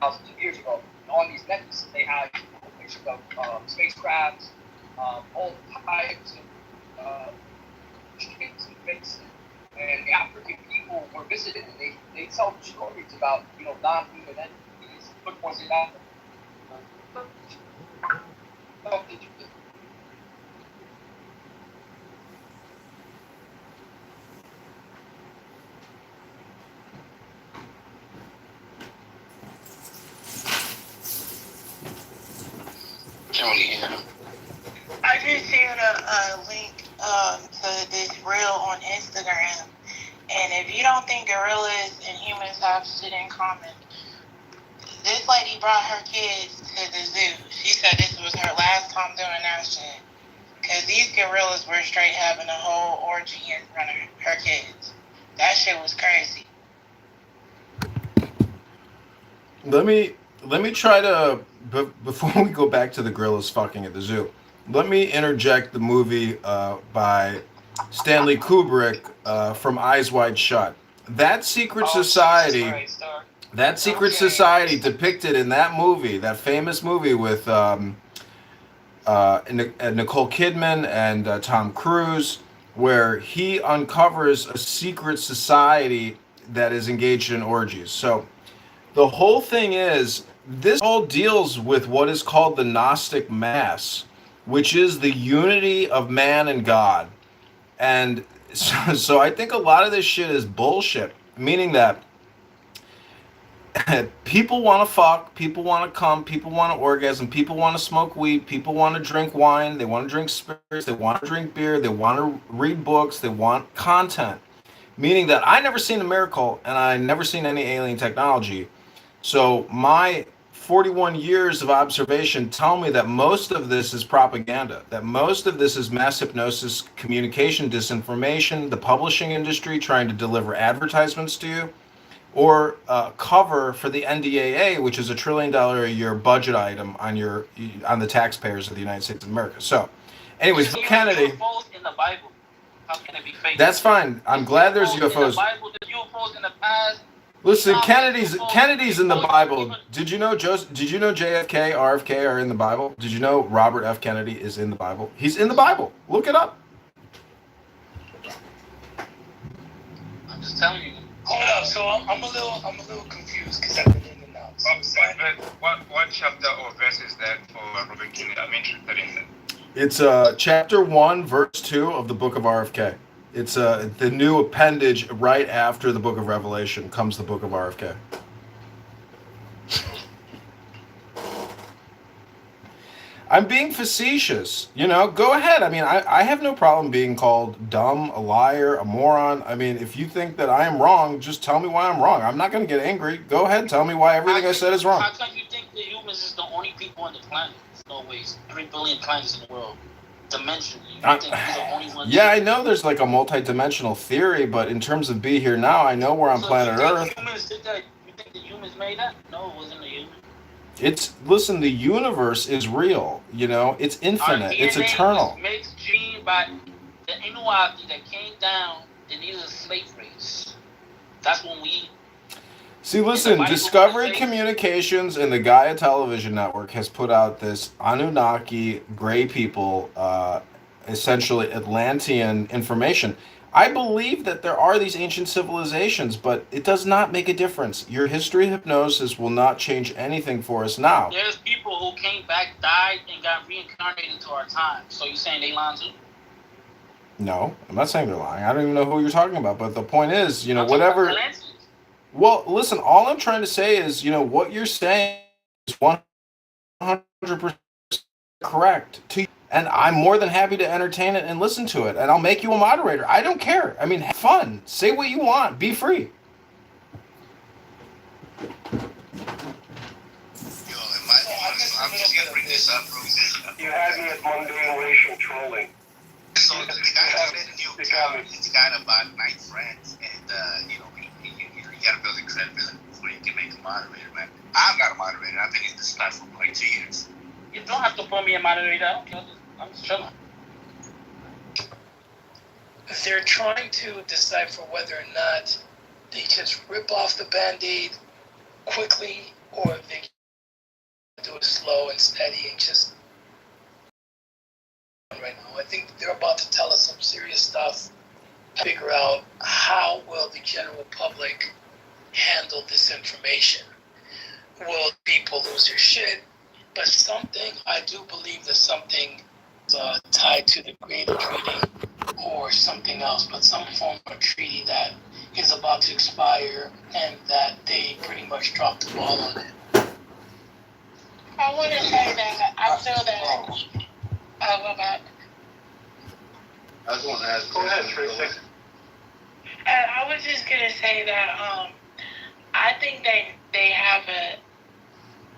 thousands of years ago. And on these necklaces, they have pictures of spacecrafts, all types of shapes and faces. And the African people were visited, and they tell stories about non-human entities. What was it out there? I just shared a link to this reel on Instagram, and if you don't think gorillas and humans have shit in common, this lady brought her kids to the zoo. She said this was her last time doing that shit, because these gorillas were straight having a whole orgy in front of her kids. That shit was crazy. Let me try to, before we go back to the gorillas fucking at the zoo, let me interject the movie by Stanley Kubrick from Eyes Wide Shut. That secret society depicted in that movie, that famous movie with Nicole Kidman and Tom Cruise, where he uncovers a secret society that is engaged in orgies. So the whole thing is, this all deals with what is called the Gnostic Mass, which is the unity of man and God. And so I think a lot of this shit is bullshit, meaning that people want to fuck, people want to come, people want to orgasm, people want to smoke weed, people want to drink wine, they want to drink spirits, they want to drink beer, they want to read books, they want content. Meaning that I never seen a miracle and I never seen any alien technology. So my 41 years of observation tell me that most of this is propaganda, that most of this is mass hypnosis, communication, disinformation, the publishing industry trying to deliver advertisements to you. or cover for the NDAA, which is $1 trillion a year budget item on the taxpayers of the United States of America. So, anyways, Kennedy. UFOs in the Bible. How can it be fake? That's fine. I'm glad there's UFOs. In the UFOs. Bible, there's UFOs in the past. Listen, Kennedy's in the Bible. Did you know JFK, RFK are in the Bible? Did you know Robert F. Kennedy is in the Bible? He's in the Bible. Look it up. I'm just telling you. Hold up. So I'm a little confused because I've been in and out. What chapter or verse is that for Robert Kennedy? I'm interested in that. It's chapter 1, verse 2 of the book of RFK. It's the new appendage right after the book of Revelation comes the book of RFK. I'm being facetious, go ahead. I mean, I have no problem being called dumb, a liar, a moron. I mean, if you think that I am wrong, just tell me why I'm wrong. I'm not going to get angry. Go ahead, tell me why everything I said is wrong. How come you think the humans is the only people on the planet? There's no ways. 3 billion planets in the world. Dimensionally. You think we're the only ones? Yeah, I know there's like a multi-dimensional theory, but in terms of be here now, I know we're on planet Earth. You think the humans made that? No, it wasn't the humans. Listen, the universe is real, it's infinite, it's eternal. Mixed gene by the Inuati that came down, and these are slave race. That's when we... See, listen, Discovery Communications and the Gaia Television Network has put out this Anunnaki gray people, essentially Atlantean information. I believe that there are these ancient civilizations, but it does not make a difference. Your history hypnosis will not change anything for us now. There's people who came back, died, and got reincarnated to our time. So you're saying they lying too? No, I'm not saying they're lying. I don't even know who you're talking about. But the point is, whatever... Well, listen, all I'm trying to say is, what you're saying is 100% correct. And I'm more than happy to entertain it and listen to it. And I'll make you a moderator. I don't care. I mean, have fun. Say what you want. Be free. Yo, I'm just going to bring this up, bro. You had me at mundane racial trolling. So the guy said in New York, he's got about 9 friends. And, you got to build a credibility before you can make a moderator, man. I'm not a moderator. I've been in this platform for like 2 years. You don't have to put me a moderator. I don't care. I'm just chilling. They're trying to decipher whether or not they just rip off the Band-Aid quickly or if they do it slow and steady and just right now. I think they're about to tell us some serious stuff. Figure out how will the general public handle this information. Will people lose their shit? But I do believe that something tied to the Greater Treaty or something else, but some form of treaty that is about to expire and that they pretty much dropped the ball on it. I want to say that I feel that... Oh, about... I just want to ask... Go ahead, Tracy. I was just going to say that I think they have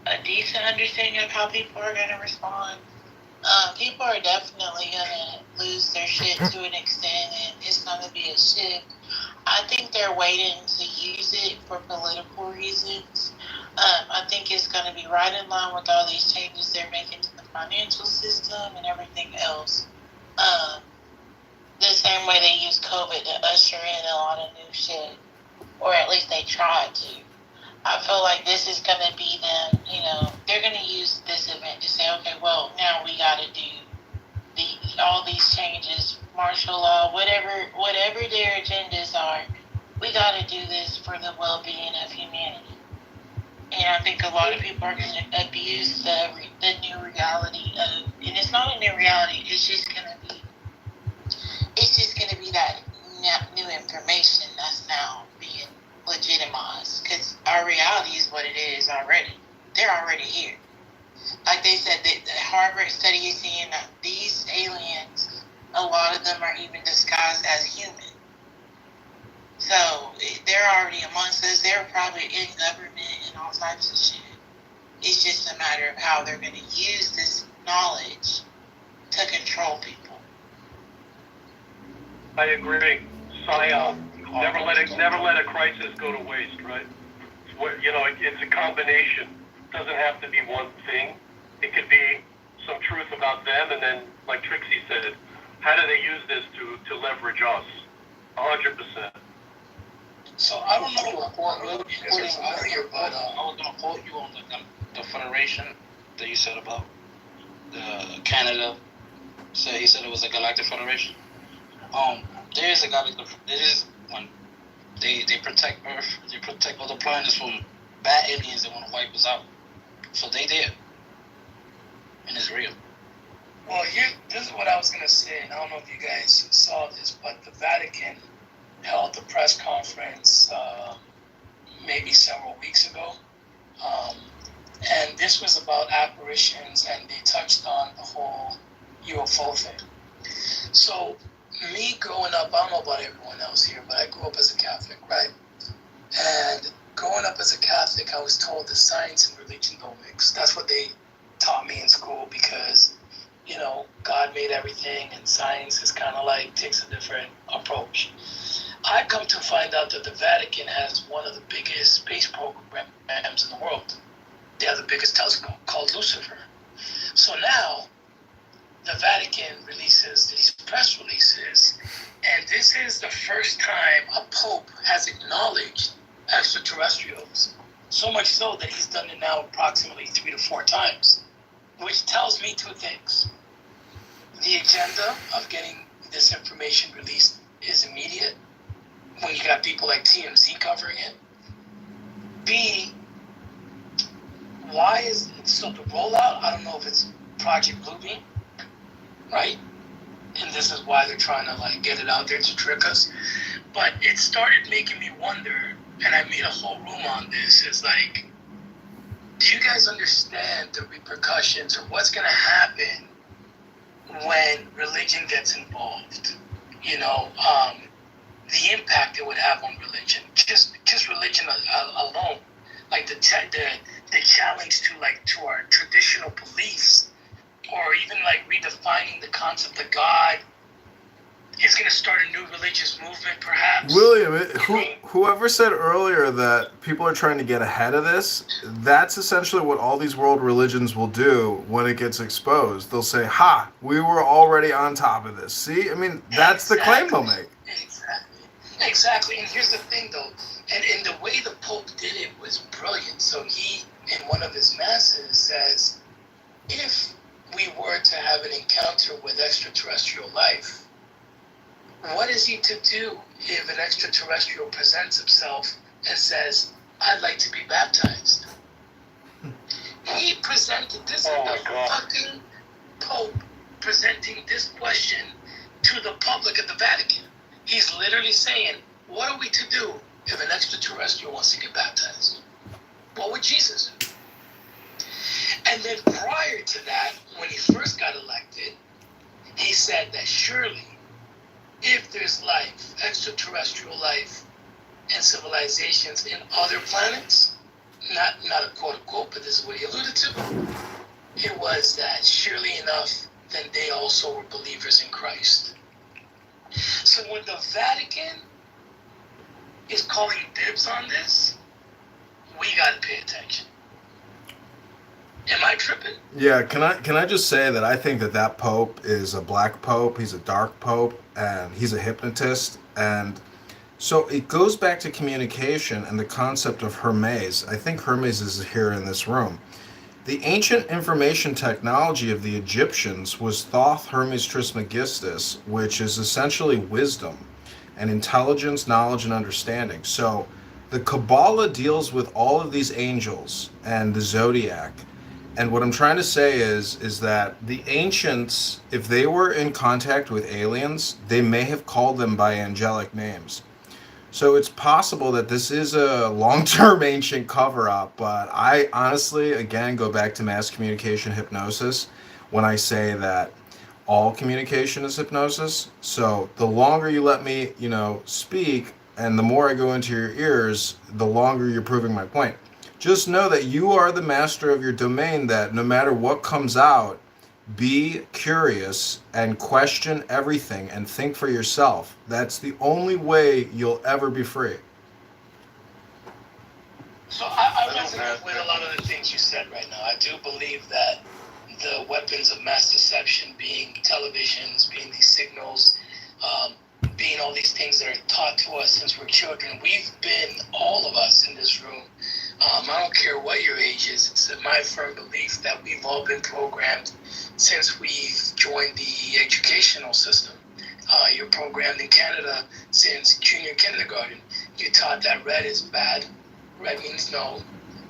a decent understanding of how people are going to respond. People are definitely going to lose their shit to an extent, and it's going to be a shift. I think they're waiting to use it for political reasons. I think it's going to be right in line with all these changes they're making to the financial system and everything else. The same way they use COVID to usher in a lot of new shit, or at least they tried to. I feel like this is going to be them, they're going to use this event to say, okay, well, now we got to do all these changes, martial law, whatever their agendas are, we got to do this for the well-being of humanity. And I think a lot of people are going to abuse the new reality of, and it's not a new reality, it's just going to be that new information that's now being legitimized, because our reality is what it is already. They're already here. Like they said, the Harvard study is seeing that these aliens, a lot of them are even disguised as human. So they're already amongst us. They're probably in government and all types of shit. It's just a matter of how they're going to use this knowledge to control people. I agree. Psyop, hard. Never let a crisis go to waste, right? It's a combination. It doesn't have to be one thing. It could be some truth about them, and then, like Trixie said, how do they use this to leverage us? 100%. So I don't know what you guys are familiar, but I was gonna quote you on the federation that you said about the Canada. He said it was a galactic federation. There is a galactic. There is one. They protect Earth. They protect other planets from bad aliens that want to wipe us out. So they there, and it's real. well, this is what I was gonna say, and I don't know if you guys saw this, but the Vatican held a press conference maybe several weeks ago, and this was about apparitions, and they touched on the whole UFO thing. So, me growing up, I don't know about everyone else here, but I grew up as a Catholic, right? And growing up as a Catholic, I was told that science and religion don't mix. That's what they taught me in school because, God made everything, and science is kind of like takes a different approach. I come to find out that the Vatican has one of the biggest space programs in the world. They have the biggest telescope called Lucifer. So now, the Vatican releases these press releases, and this is the first time a pope has acknowledged extraterrestrials. So much so that he's done it now approximately 3 to 4 times, which tells me 2 things. The agenda of getting this information released is immediate, when you got people like TMZ covering it. B, why is it so the rollout? I don't know if it's Project Bluebeam, right? And this is why they're trying to get it out there to trick us. But it started making me wonder, and I made a whole room on this, is do you guys understand the repercussions or what's going to happen when religion gets involved? The impact it would have on religion, just religion alone, the challenge to our traditional beliefs, or even redefining the concept of God is going to start a new religious movement, perhaps. William, whoever said earlier that people are trying to get ahead of this, that's essentially what all these world religions will do when it gets exposed. They'll say, ha, we were already on top of this. See? I mean, that's the claim they'll make. Exactly. And here's the thing, though. And the way the Pope did it was brilliant. So he, in one of his masses, says, if we were to have an encounter with extraterrestrial life, what is he to do if an extraterrestrial presents himself and says, I'd like to be baptized? He presented this, fucking Pope presenting this question to the public at the Vatican. He's literally saying, what are we to do if an extraterrestrial wants to get baptized? What would Jesus do? And then prior to that, when he first got elected, he said that surely, if there's life, extraterrestrial life, and civilizations in other planets, not a quote unquote, but this is what he alluded to, it was that surely enough, then they also were believers in Christ. So when the Vatican is calling dibs on this, we gotta pay attention. Am I tripping? Yeah, can I just say that I think that Pope is a black Pope, he's a dark Pope, and he's a hypnotist, and so it goes back to communication and the concept of Hermes. I think Hermes is here in this room. The ancient information technology of the Egyptians was Thoth Hermes Trismegistus, which is essentially wisdom and intelligence, knowledge, and understanding. So the Kabbalah deals with all of these angels and the zodiac. And what I'm trying to say is that the ancients, if they were in contact with aliens, they may have called them by angelic names. So it's possible that this is a long-term ancient cover-up, but I honestly, again, go back to mass communication hypnosis when I say that all communication is hypnosis. So the longer you let me, speak, and the more I go into your ears, the longer you're proving my point. Just know that you are the master of your domain, that no matter what comes out, be curious and question everything and think for yourself. That's the only way you'll ever be free. So I resonate with a lot of the things you said right now. I do believe that the weapons of mass deception, being televisions, being these signals, being all these things that are taught to us since we're children, we've been, all of us in this room, I don't care what your age is, it's my firm belief that we've all been programmed since we've joined the educational system. You're programmed in Canada since junior kindergarten. You're taught that red is bad, red means no,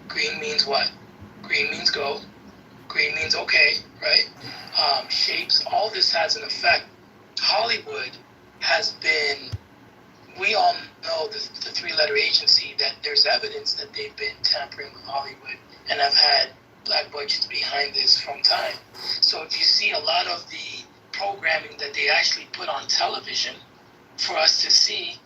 green means what? Green means go, green means okay, right? Shapes, all this has an effect. Hollywood has been, we all know the three-letter agency, that there's evidence that they've been tampering with Hollywood and have had black budgets behind this from time. So if you see a lot of the programming that they actually put on television for us to see,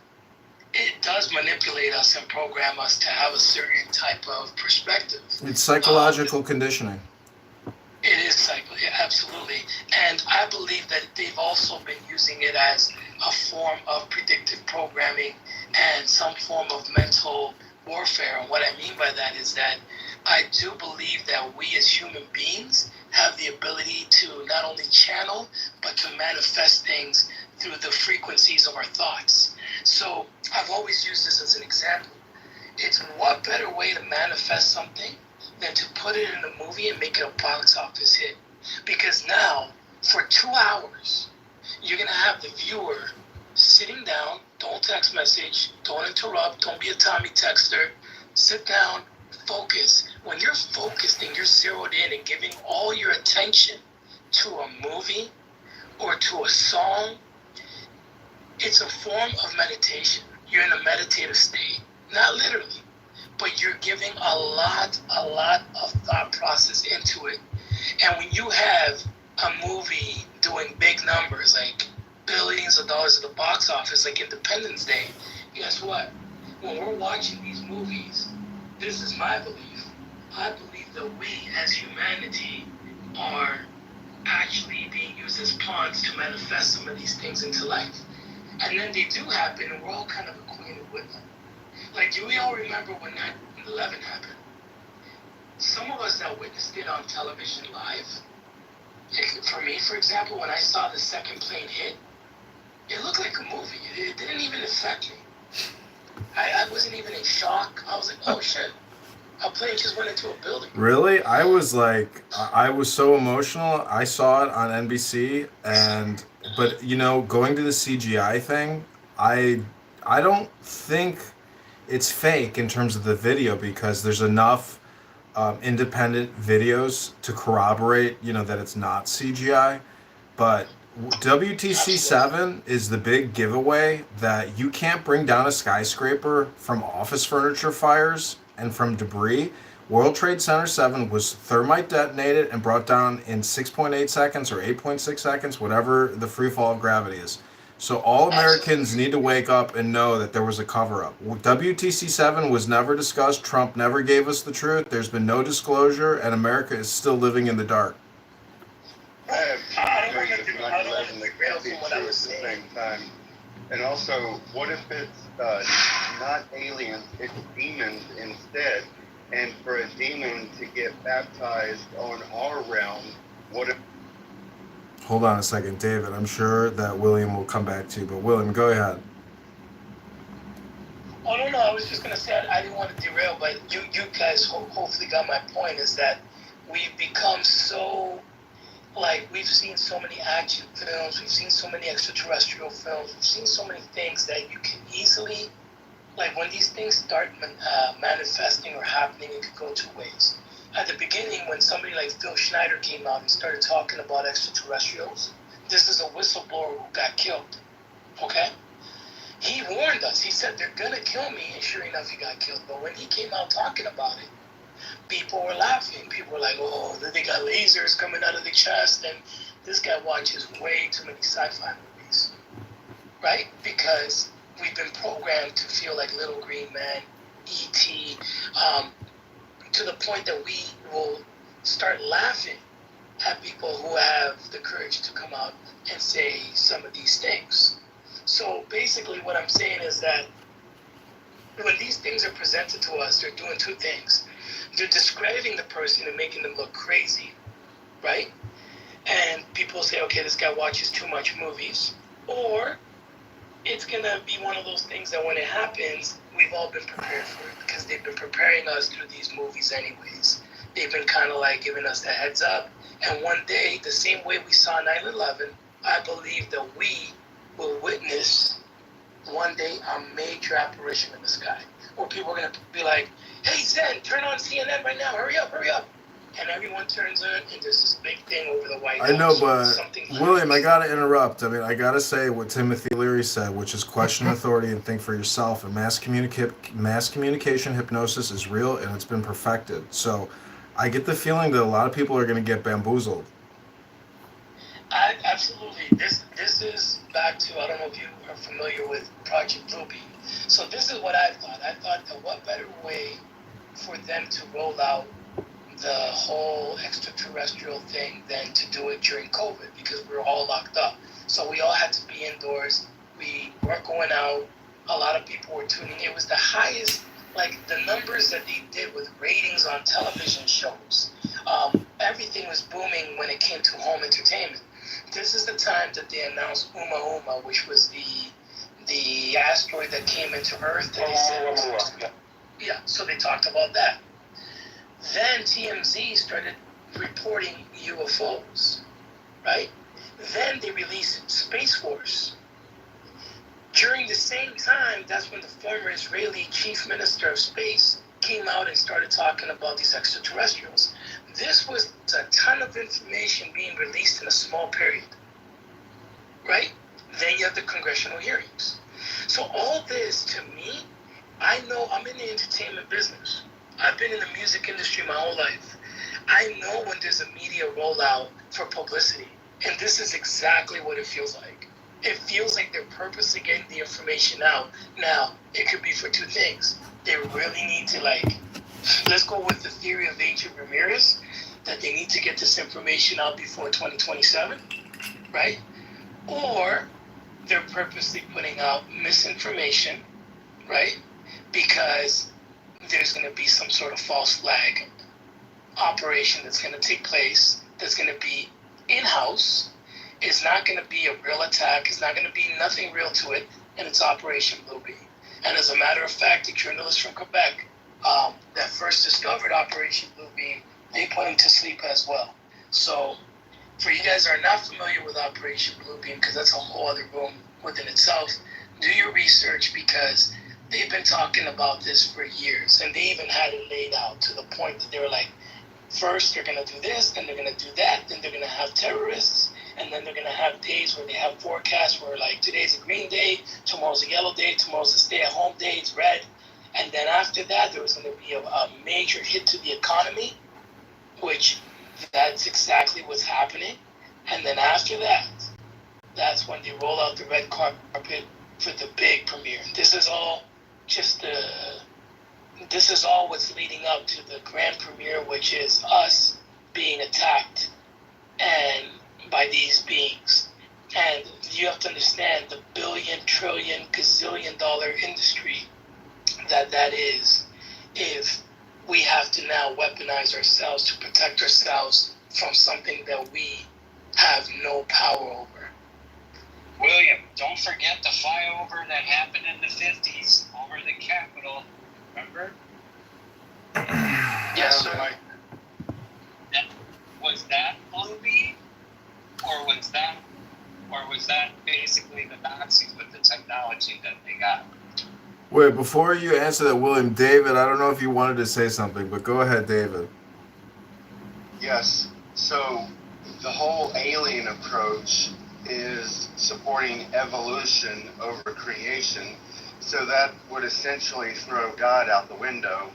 it does manipulate us and program us to have a certain type of perspective. It's psychological conditioning. It is yeah, absolutely. And I believe that they've also been using it as a form of predictive programming and some form of mental warfare. And what I mean by that is that I do believe that we as human beings have the ability to not only channel, but to manifest things through the frequencies of our thoughts. So I've always used this as an example. It's what better way to manifest something than to put it in a movie and make it a box office hit. Because now, for 2 hours, you're going to have the viewer sitting down, don't text message, don't interrupt, don't be a Tommy texter, sit down, focus. When you're focused and you're zeroed in and giving all your attention to a movie or to a song, it's a form of meditation. You're in a meditative state, not literally, but you're giving a lot of thought process into it. And when you have a movie doing big numbers, like billions of dollars at the box office, like Independence Day, guess what? When we're watching these movies, this is my belief. I believe that we as humanity are actually being used as pawns to manifest some of these things into life. And then they do happen, and we're all kind of acquainted with them. Like, do we all remember when 9/11 happened? Some of us that witnessed it on television live, for me, for example, when I saw the second plane hit, it looked like a movie. It didn't even affect me. I wasn't even in shock. I was like, oh shit, a plane just went into a building. Really? I was so emotional. I saw it on NBC, but you know, going to the CGI thing, I don't think it's fake in terms of the video, because there's enough independent videos to corroborate, you know, that it's not CGI. But WTC 7 is the big giveaway that you can't bring down a skyscraper from office furniture fires and from debris. World Trade Center 7 was thermite detonated and brought down in 6.8 seconds or 8.6 seconds, whatever the free fall of gravity is. So all Americans need to wake up and know that there was a cover-up. WTC 7 was never discussed. Trump never gave us the truth. There's been no disclosure, and America is still living in the dark. I have two theories of 9/11 that can't be true at the same time. And also, what if it's not aliens, it's demons instead? And for a demon to get baptized on our realm, what if... Hold on a second, David. I'm sure that William will come back to you, but William, go ahead. Oh, no, I was just going to say, I didn't want to derail, but you guys hopefully got my point, is that we've become so, like, we've seen so many action films, we've seen so many extraterrestrial films, we've seen so many things that you can easily, like, when these things start manifesting or happening, it could go two ways. At the beginning, when somebody like Phil Schneider came out and started talking about extraterrestrials, this is a whistleblower who got killed, okay? He warned us. He said, they're going to kill me, and sure enough, he got killed. But when he came out talking about it, people were laughing. People were like, oh, they got lasers coming out of the chest, and this guy watches way too many sci-fi movies, right? Because we've been programmed to feel like Little Green Man, E.T., to the point that we will start laughing at people who have the courage to come out and say some of these things. So basically what I'm saying is that when these things are presented to us, they're doing two things. They're discrediting the person and making them look crazy, right? And people say, okay, this guy watches too much movies. Or it's going to be one of those things that when it happens, we've all been prepared for it because they've been preparing us through these movies anyways. They've been kind of like giving us the heads up. And one day, the same way we saw 9/11, I believe that we will witness one day a major apparition in the sky where people are going to be like, hey, Zen, turn on CNN right now. Hurry up, hurry up. And everyone turns on, and there's this big thing over the White House. I know, but something William, I gotta interrupt. I mean, I gotta say what Timothy Leary said, which is question authority and think for yourself. And mass communication hypnosis is real, and it's been perfected. So, I get the feeling that a lot of people are gonna get bamboozled. Absolutely. This is back to, I don't know if you are familiar with Project Bluebeam. So this is what I thought. I thought that what better way for them to roll out the whole extraterrestrial thing than to do it during COVID because we were all locked up. So we all had to be indoors. We weren't going out. A lot of people were tuning. It was the highest, like the numbers that they did with ratings on television shows. Everything was booming when it came to home entertainment. This is the time that they announced Uma, which was the asteroid that came into Earth. That they said, yeah, so they talked about that. Then TMZ started reporting UFOs, right? Then they released Space Force. During the same time, that's when the former Israeli chief minister of space came out and started talking about these extraterrestrials. This was a ton of information being released in a small period, right? Then you have the congressional hearings. So all this, to me, I know I'm in the entertainment business. I've been in the music industry my whole life. I know when there's a media rollout for publicity, and this is exactly what it feels like. It feels like they're purposely getting the information out. Now, it could be for two things. They really need to, let's go with the theory of Agent Ramirez, that they need to get this information out before 2027, right? Or they're purposely putting out misinformation, right? Because there's going to be some sort of false flag operation that's going to take place, that's going to be in-house. It's not going to be a real attack. It's not going to be nothing real to it, and it's Operation Bluebeam. And as a matter of fact, the journalist from Quebec that first discovered Operation Bluebeam, they put him to sleep as well. So for you guys who are not familiar with Operation Bluebeam, because that's a whole other room within itself, do your research because they've been talking about this for years, and they even had it laid out to the point that they were like, first they're going to do this, then they're going to do that, then they're going to have terrorists, and then they're going to have days where they have forecasts where like today's a green day, tomorrow's a yellow day, tomorrow's a stay-at-home day, it's red. And then after that, there was going to be a major hit to the economy, which that's exactly what's happening. And then after that, that's when they roll out the red carpet for the big premiere. This is all what's leading up to the grand premiere, which is us being attacked and by these beings. And you have to understand the billion, trillion, gazillion dollar industry that is, if we have to now weaponize ourselves to protect ourselves from something that we have no power over. William, don't forget the flyover that happened in the 50s over the Capitol. Remember? Yes, sir. Was that Bluebeam? Or was that basically the Nazis with the technology that they got? Wait, before you answer that, William, David, I don't know if you wanted to say something, but go ahead, David. Yes. So the whole alien approach is supporting evolution over creation. So that would essentially throw God out the window.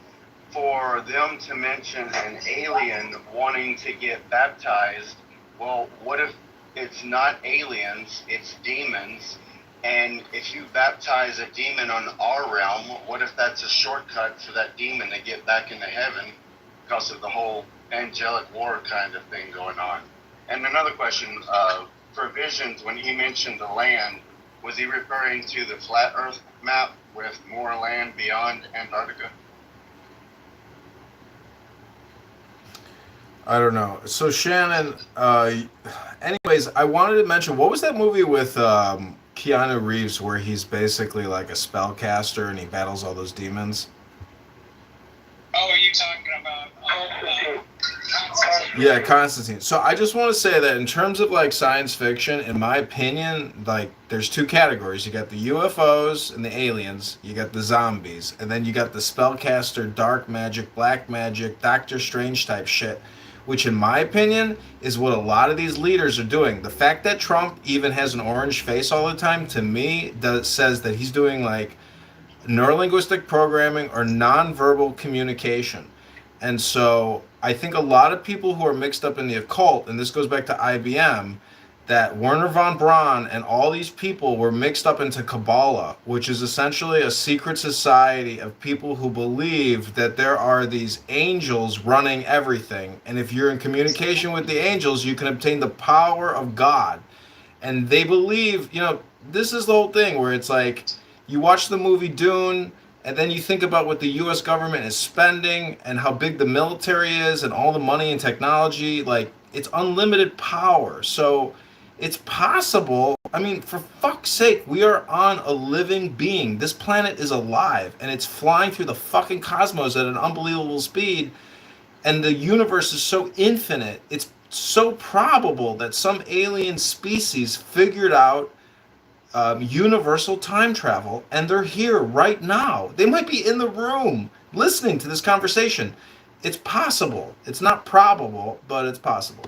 For them to mention an alien wanting to get baptized, well, what if it's not aliens, it's demons? And if you baptize a demon on our realm, what if that's a shortcut for that demon to get back into heaven because of the whole angelic war kind of thing going on? And another question, for Visions, when he mentioned the land, was he referring to the flat Earth map with more land beyond Antarctica? I don't know. So Shannon, anyways, I wanted to mention, what was that movie with Keanu Reeves where he's basically like a spellcaster and he battles all those demons? Oh, are you talking about Constantine? Yeah, Constantine. So I just want to say that in terms of like science fiction, in my opinion, like there's two categories. You got the UFOs and the aliens, you got the zombies, and then you got the spellcaster, dark magic, black magic, Doctor Strange type shit, which in my opinion is what a lot of these leaders are doing. The fact that Trump even has an orange face all the time, to me, says that he's doing like neurolinguistic programming or nonverbal communication. And so I think a lot of people who are mixed up in the occult, and this goes back to IBM, that Werner von Braun and all these people were mixed up into Kabbalah, which is essentially a secret society of people who believe that there are these angels running everything. And if you're in communication with the angels, you can obtain the power of God. And they believe, this is the whole thing where it's like you watch the movie Dune, and then you think about what the U.S. government is spending and how big the military is and all the money and technology. Like, it's unlimited power. So it's possible. I mean, for fuck's sake, we are on a living being. This planet is alive, and it's flying through the fucking cosmos at an unbelievable speed. And the universe is so infinite. It's so probable that some alien species figured out universal time travel, and they're here right now. They might be in the room listening to this conversation. It's possible. It's not probable, but it's possible.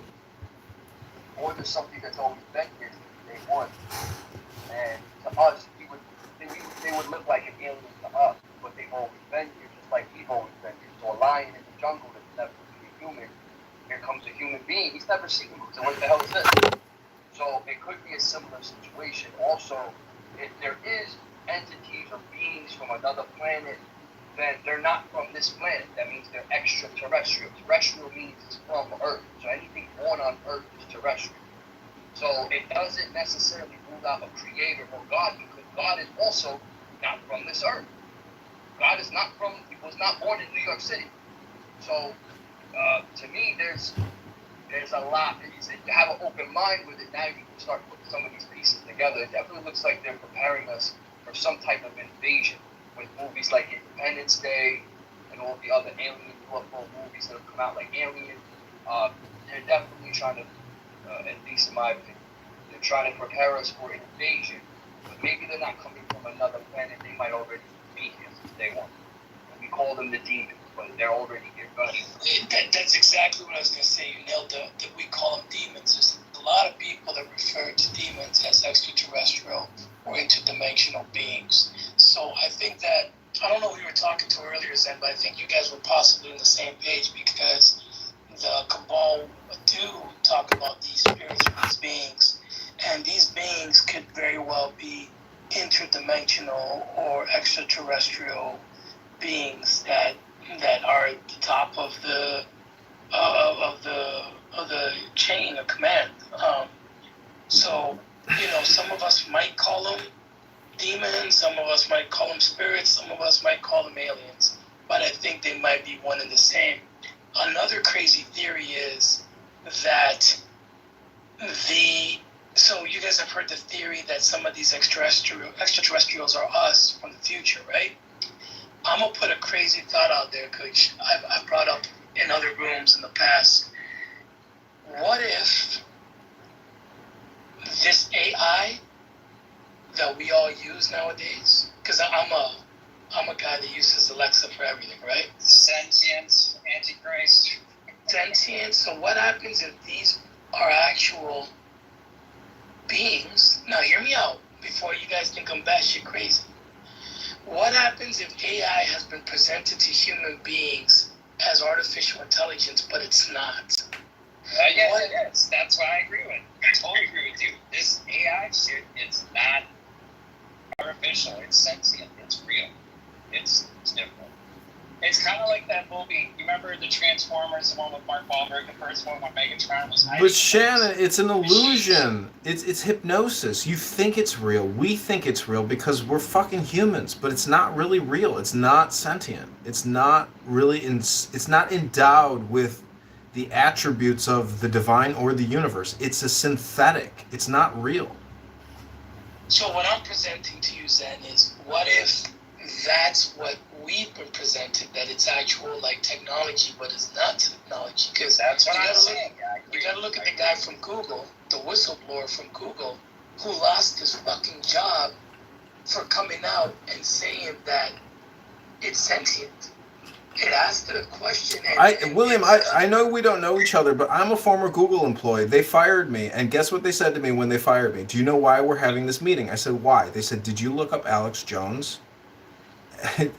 Or there's something that's always been here since day one. And to us, they would look like an alien to us, but they've always been here, just like we've always been here. So a lion in the jungle that's never seen a human, here comes a human being. He's never seen him. So what the hell is this? So it could be a similar situation. Also, if there is entities or beings from another planet, then they're not from this planet. That means they're extraterrestrial. Terrestrial means it's from Earth. So anything born on Earth is terrestrial. So it doesn't necessarily rule out a creator or God, because God is also not from this Earth. God is not he was not born in New York City. So to me, there's a lot. You have an open mind with it. Now you can start putting some of these pieces together. It definitely looks like they're preparing us for some type of invasion with movies like Independence Day and all the other alien UFO movies that have come out, like Alien. They're definitely trying to, at least in my opinion, they're trying to prepare us for an invasion. But maybe they're not coming from another planet. They might already be here since day one. And we call them the demons, but they're already here. That's exactly what I was going to say. You nailed it. That we call them demons. There's a lot of people that refer to demons as extraterrestrial or interdimensional beings. So I think that, I don't know who you were talking to earlier, Zen, but I think you guys were possibly on the same page, because the Cabal do talk about these spirits or these beings. And these beings could very well be interdimensional or extraterrestrial beings that are at the top of the chain of command. So some of us might call them demons, some of us might call them spirits, some of us might call them aliens, but I think they might be one and the same. Another crazy theory is that so you guys have heard the theory that some of these extraterrestrials are us from the future, right? I'm going to put a crazy thought out there, Coach. I've brought up in other rooms in the past. What if this AI that we all use nowadays, because I'm a guy that uses Alexa for everything, right? Sentience, Antichrist. Sentience. So what happens if these are actual beings? Now hear me out before you guys think I'm batshit crazy. What happens if AI has been presented to human beings as artificial intelligence, but it's not? Yes, it is. That's what I agree with. I totally agree with you. This AI shit, it's not artificial. It's sentient. It's real. It's different. It's kind of like that movie. You remember the Transformers, the one with Mark Wahlberg, the first one when Megatron was hiding? But Shannon, it's an illusion. It's hypnosis. You think it's real. We think it's real because we're fucking humans, but it's not really real. It's not sentient. It's not really it's not endowed with the attributes of the divine or the universe. It's a synthetic. It's not real. So what I'm presenting to you, Zen, is what if that's what we've been presented, that it's actual like technology, but it's not technology? Because That's what I'm saying. You gotta look at the guy from Google, the whistleblower from Google, who lost his fucking job for coming out and saying that it's sentient. It asked a question. William, I know we don't know each other, but I'm a former Google employee. They fired me, and guess what they said to me when they fired me? Do you know why we're having this meeting? I said, why? They said, did you look up Alex Jones?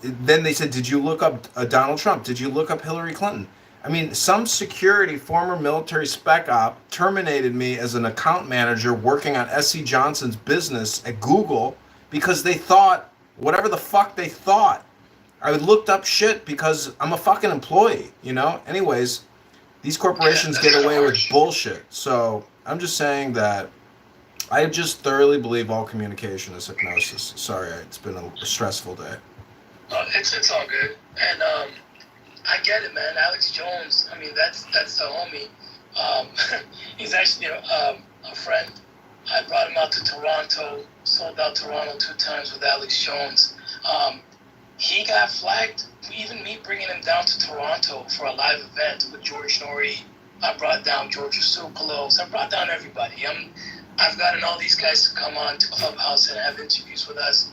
Then they said, did you look up Donald Trump? Did you look up Hillary Clinton? I mean, some security, former military spec op, terminated me as an account manager working on S.C. Johnson's business at Google because they thought, whatever the fuck they thought. I looked up shit because I'm a fucking employee, you know? Anyways, these corporations get away with bullshit. So I'm just saying that I just thoroughly believe all communication is hypnosis. Sorry, it's been a stressful day. It's all good. And I get it, man. Alex Jones, I mean, that's the homie. He's actually a friend. I brought him out to Toronto, sold out Toronto 2 times with Alex Jones. He got flagged, even me bringing him down to Toronto for a live event with George Norrie. I brought down George Soukalos. I brought down everybody. I've gotten all these guys to come on to Clubhouse and have interviews with us.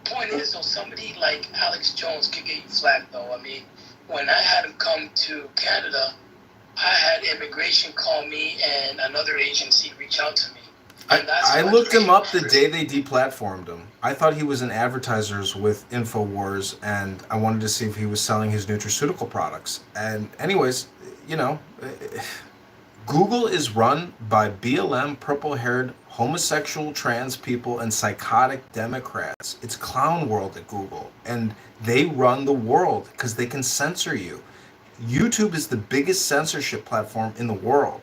Point is, though, somebody like Alex Jones could get you flagged, though. I mean, when I had him come to Canada, I had immigration call me and another agency reach out to me. I looked him up the day they deplatformed him. I thought he was in advertisers with InfoWars, and I wanted to see if he was selling his nutraceutical products. And anyways, you know, Google is run by BLM, purple-haired, homosexual, trans people, and psychotic Democrats. It's clown world at Google, and they run the world because they can censor you. YouTube is the biggest censorship platform in the world.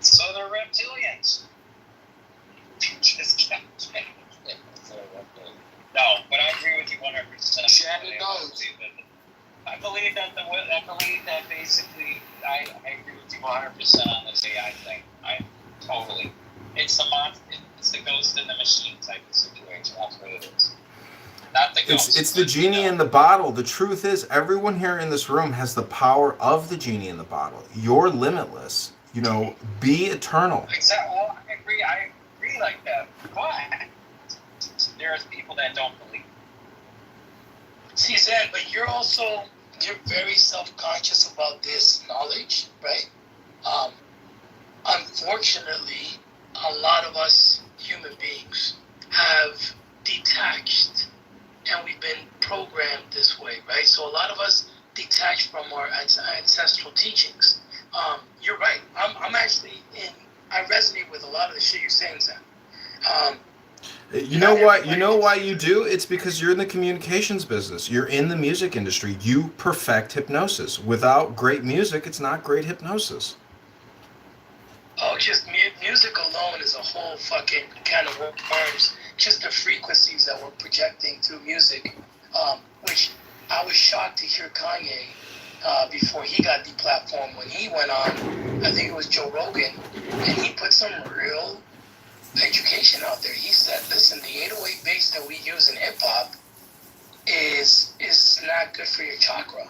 So they're reptilians. Just kidding. No, but I agree with you 100%. Shannon knows. I believe that basically, I agree with you 100% on this AI thing. I totally. It's the ghost in the machine type of situation. That's what it is. Not the ghost. It's the genie in the bottle. The truth is, everyone here in this room has the power of the genie in the bottle. You're limitless. You know, be eternal. Exactly. Well, I agree like that. But there's people that don't believe. See, Zen, but you're very self-conscious about this knowledge, right? Unfortunately, a lot of us human beings have detached, and we've been programmed this way, right? So a lot of us detach from our ancestral teachings. You're right. I'm actually I resonate with a lot of the shit you're saying, Zen. You know why you do? It's because you're in the communications business. You're in the music industry. You perfect hypnosis. Without great music, it's not great hypnosis. Oh, just music alone is a whole fucking kind of worms. Just the frequencies that we're projecting through music, which I was shocked to hear Kanye before he got deplatformed when he went on, I think it was Joe Rogan, and he put some real education out there. He said, listen, the 808 bass that we use in hip-hop is not good for your chakra.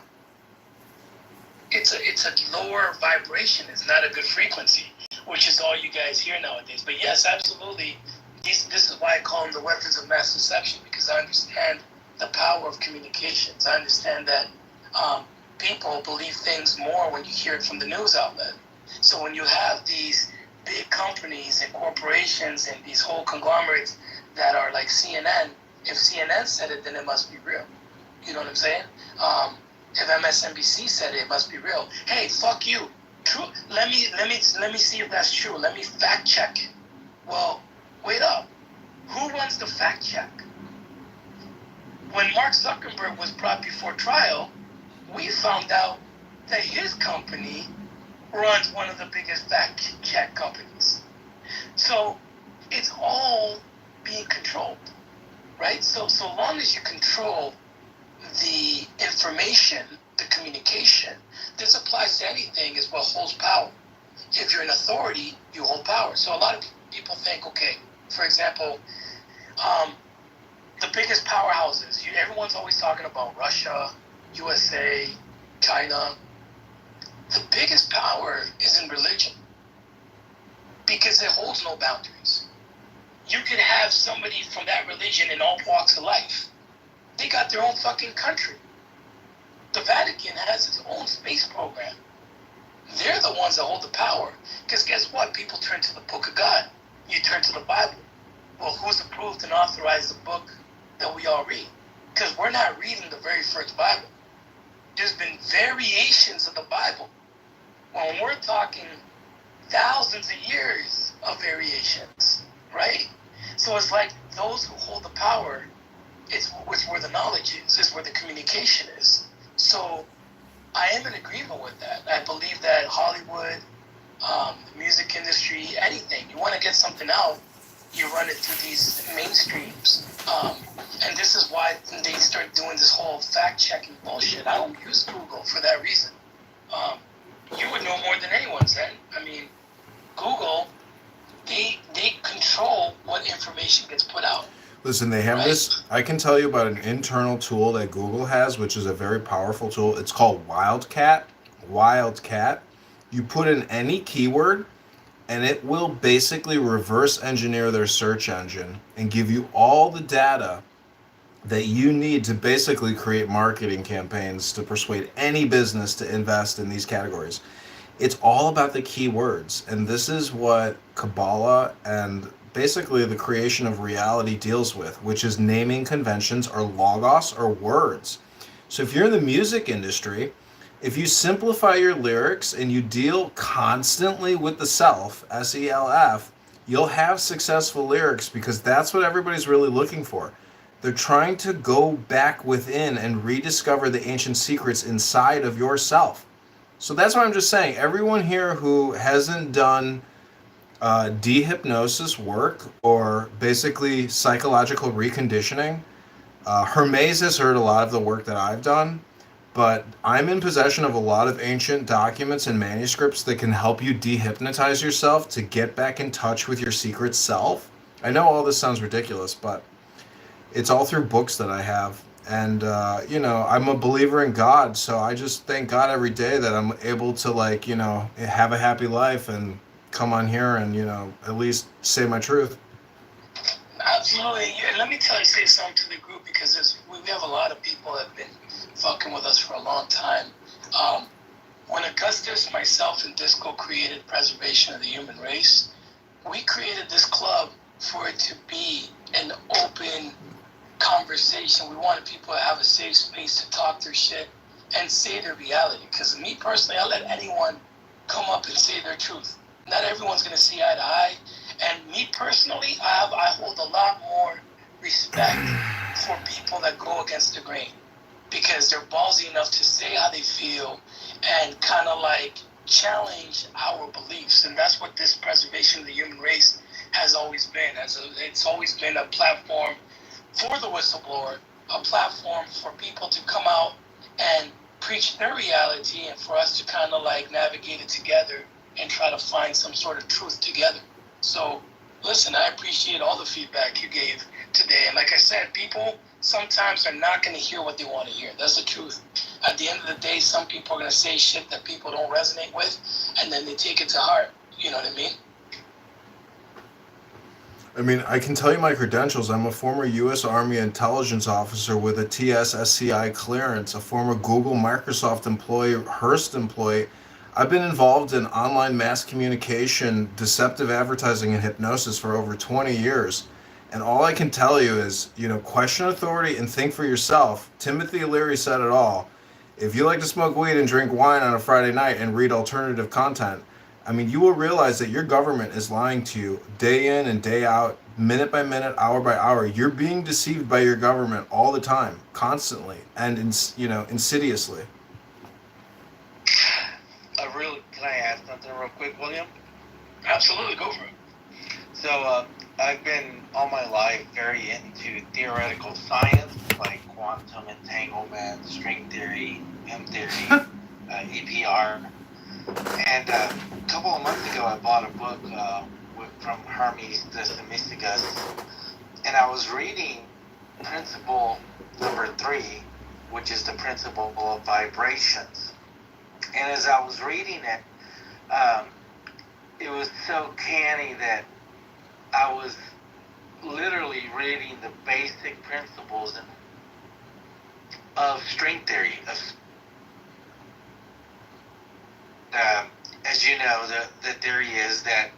It's a lower vibration. It's not a good frequency, which is all you guys hear nowadays. But yes, absolutely, this is why I call them the weapons of mass deception, because I understand the power of communications. I understand that people believe things more when you hear it from the news outlet. So when you have these big companies and corporations and these whole conglomerates that are like CNN, if CNN said it, then it must be real. You know what I'm saying? If MSNBC said it, it must be real. Hey, fuck you. True. Let me see if that's true. Let me fact check it. Well, wait up. Who runs the fact check? When Mark Zuckerberg was brought before trial, we found out that his company runs one of the biggest fact check companies. So it's all being controlled, right? So long as you control the information, the communication, this applies to anything as well, holds power. If you're an authority, you hold power. So a lot of people think, okay, for example, the biggest powerhouses, everyone's always talking about Russia, USA, China. The biggest power is in religion because it holds no boundaries. You could have somebody from that religion in all walks of life. They got their own fucking country. The Vatican has its own space program. They're the ones that hold the power. Because guess what? People turn to the book of God. You turn to the Bible. Well, who's approved and authorized the book that we all read? Because we're not reading the very first Bible. There's been variations of the Bible. When we're talking thousands of years of variations, right? So it's like those who hold the power, it's where the knowledge is, it's where the communication is. So I am in agreement with that. I believe that Hollywood, the music industry, anything, you want to get something out, you run it through these mainstreams. And this is why they start doing this whole fact-checking bullshit. I don't use Google for that reason. You would know more than anyone, Zen. I mean, Google, they control what information gets put out. Listen, they have this, I can tell you about an internal tool that Google has, which is a very powerful tool. It's called Wildcat. Wildcat. You put in any keyword, and it will basically reverse engineer their search engine and give you all the data that you need to basically create marketing campaigns to persuade any business to invest in these categories. It's all about the keywords, and this is what Kabbalah and basically the creation of reality deals with, which is naming conventions or logos or words. So if you're in the music industry, if you simplify your lyrics and you deal constantly with the self, S-E-L-F, you'll have successful lyrics because that's what everybody's really looking for. They're trying to go back within and rediscover the ancient secrets inside of yourself. So that's why I'm just saying, everyone here who hasn't done dehypnosis work or basically psychological reconditioning, Hermes has heard a lot of the work that I've done, but I'm in possession of a lot of ancient documents and manuscripts that can help you dehypnotize yourself to get back in touch with your secret self. I know all this sounds ridiculous, but it's all through books that I have. And, I'm a believer in God, so I just thank God every day that I'm able to, have a happy life and come on here and, at least say my truth. Absolutely. And let me say something to the group, because we have a lot of people that have been fucking with us for a long time. When Augustus, myself, and Disco created Preservation of the Human Race, we created this club for it to be an open conversation. We wanted people to have a safe space to talk their shit and say their reality. Because me personally, I let anyone come up and say their truth. Not everyone's going to see eye to eye. And me personally, I hold a lot more respect for people that go against the grain, because they're ballsy enough to say how they feel and kind of challenge our beliefs. And that's what this Preservation of the Human Race has always been. It's always been a platform for the whistleblower, a platform for people to come out and preach their reality, and for us to kind of navigate it together and try to find some sort of truth together. So, listen, I appreciate all the feedback you gave today. And like I said, people sometimes are not going to hear what they want to hear. That's the truth. At the end of the day, some people are going to say shit that people don't resonate with, and then they take it to heart. You know what I mean? I can tell you my credentials. I'm a former U.S. Army intelligence officer with a TS-SCI clearance, a former Google Microsoft employee, Hearst employee. I've been involved in online mass communication, deceptive advertising, and hypnosis for over 20 years. And all I can tell you is, question authority and think for yourself. Timothy Leary said it all. If you like to smoke weed and drink wine on a Friday night and read alternative content, you will realize that your government is lying to you day in and day out, minute by minute, hour by hour. You're being deceived by your government all the time, constantly, and insidiously. Can I ask something real quick, William? Absolutely, go for it. So, I've been all my life very into theoretical science, like quantum entanglement, string theory, M theory, EPR. And a couple of months ago, I bought a book from Hermes Trismegistus, and I was reading principle number 3, which is the principle of vibrations. And as I was reading it, it was so canny that I was literally reading the basic principles of string theory. As you know, the theory is that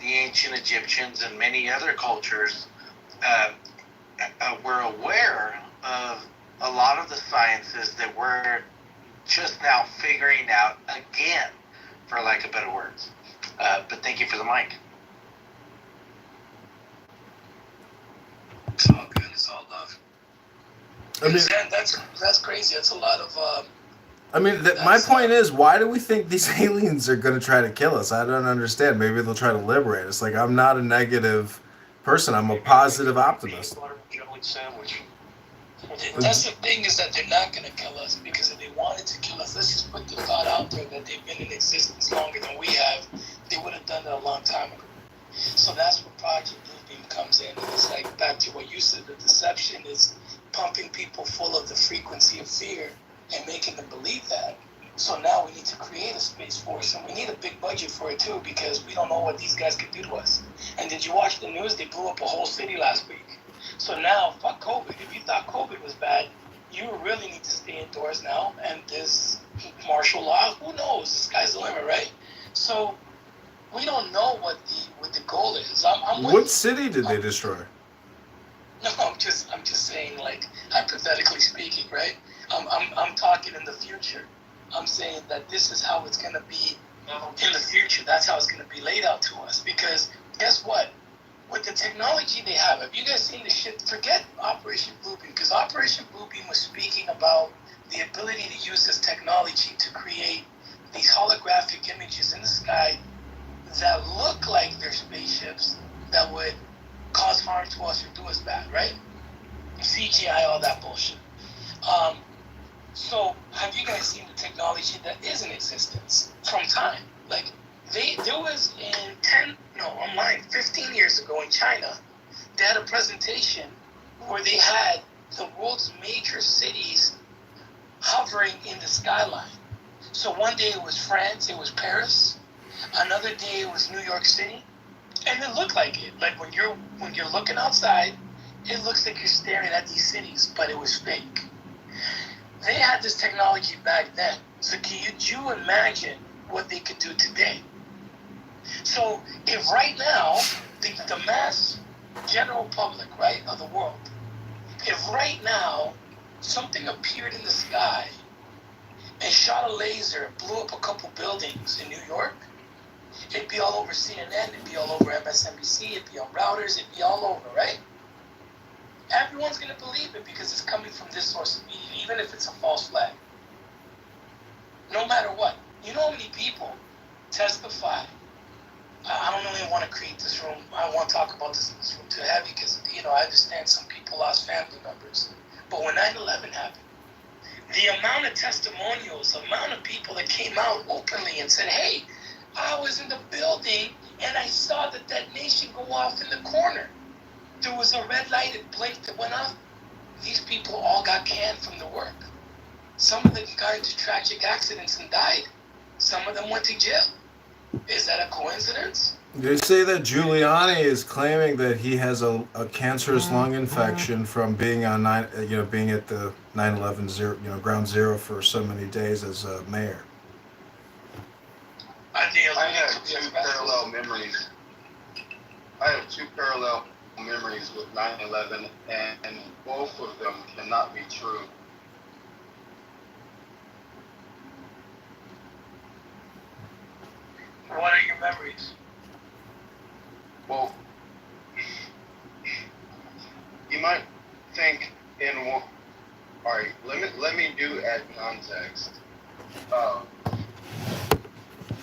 the ancient Egyptians and many other cultures were aware of a lot of the sciences that we're just now figuring out again, for lack of better words. But thank you for the mic. It's all good. It's all love. I mean, that's crazy. That's a lot of. My point is, why do we think these aliens are going to try to kill us? I don't understand. Maybe they'll try to liberate us. Like, I'm not a negative person. I'm a positive optimist. That's the thing, is that they're not going to kill us, because if they wanted to kill us, let's just put the thought out there that they've been in existence longer than we have. They would have done it a long time ago. So that's where Project Bluebeam comes in. It's like, back to what you said, the deception is pumping people full of the frequency of fear and making them believe that. So now we need to create a space force, and we need a big budget for it too, because we don't know what these guys could do to us. And did you watch the news? They blew up a whole city last week. So now, fuck COVID. If you thought COVID was bad, you really need to stay indoors now. And this martial law, who knows? The sky's the limit, right? So we don't know what the goal is. What city did they destroy? No, I'm just saying, like, hypothetically speaking, right? I'm talking in the future. I'm saying that this is how it's gonna be in the future. That's how it's gonna be laid out to us. Because guess what? With the technology they have you guys seen the shit? Forget Operation Bluebeam, because Operation Bluebeam was speaking about the ability to use this technology to create these holographic images in the sky that look like they're spaceships that would cause harm to us or do us bad, right? CGI, all that bullshit. So have you guys seen the technology that is in existence from time? Like, there was 15 years ago in China, they had a presentation where they had the world's major cities hovering in the skyline. So one day it was France, it was Paris. Another day it was New York City. And it looked like it. Like when you're looking outside, it looks like you're staring at these cities, but it was fake. They had this technology back then. So can you imagine what they could do today? So if right now, the mass general public, right, of the world, if right now something appeared in the sky and shot a laser and blew up a couple buildings in New York, it'd be all over CNN, it'd be all over MSNBC, it'd be on routers, it'd be all over, right? Everyone's going to believe it because it's coming from this source of media, even if it's a false flag. No matter what. You know how many people testify? I don't really want to create this room. I don't want to talk about this in this room too heavy because, I understand some people lost family members. But when 9/11 happened, the amount of testimonials, the amount of people that came out openly and said, hey, I was in the building and I saw the detonation go off in the corner. There was a red light, it blinked, it went off. These people all got canned from the work. Some of them got into tragic accidents and died. Some of them went to jail. Is that a coincidence? They say that Giuliani is claiming that he has a cancerous lung infection from being on being at the 9/11 ground zero for so many days as a mayor. I have two parallel memories. I have two parallel memories with 9/11, and both of them cannot be true. What are your memories? Well, that context,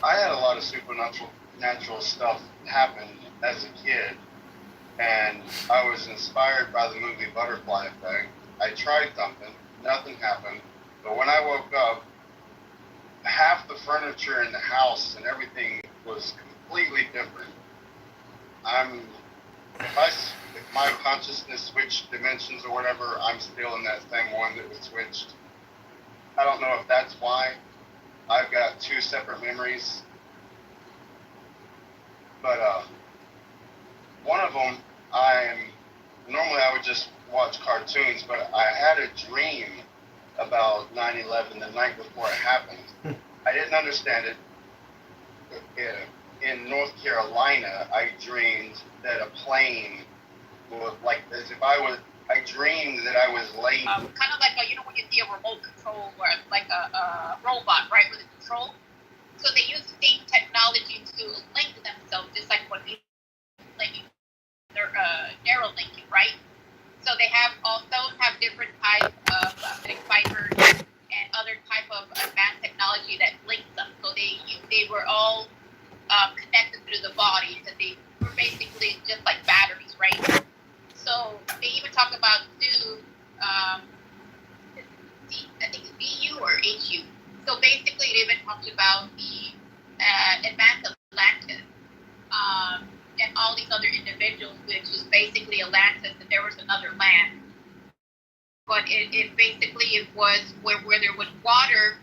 I had a lot of supernatural stuff happen as a kid, and I was inspired by the movie Butterfly Effect. I tried something, nothing happened, but when I woke up, half the furniture in the house and everything was completely different. If my consciousness switched dimensions or whatever, I'm still in that same one that was switched. I don't know if that's why. I've got two separate memories. But one of them, normally I would just watch cartoons, but I had a dream about 9/11 the night before it happened. I didn't understand it. In North Carolina, I dreamed that a plane was like as if I dreamed that I was late. Kind of like when you see a remote control or like a robot, right, with a control. So they use the same technology to link themselves, just like what we linking, they're narrow linking, right? So they have different types of fibers and other type of advanced technology that links them. So they were all connected through the body, because they were basically just like batteries, right? So they even talk about too, I think it's BU or HU. So basically, it even talks about the advanced Atlantis and all these other individuals, which was basically Atlantis, and there was another land. But it basically was where there was water.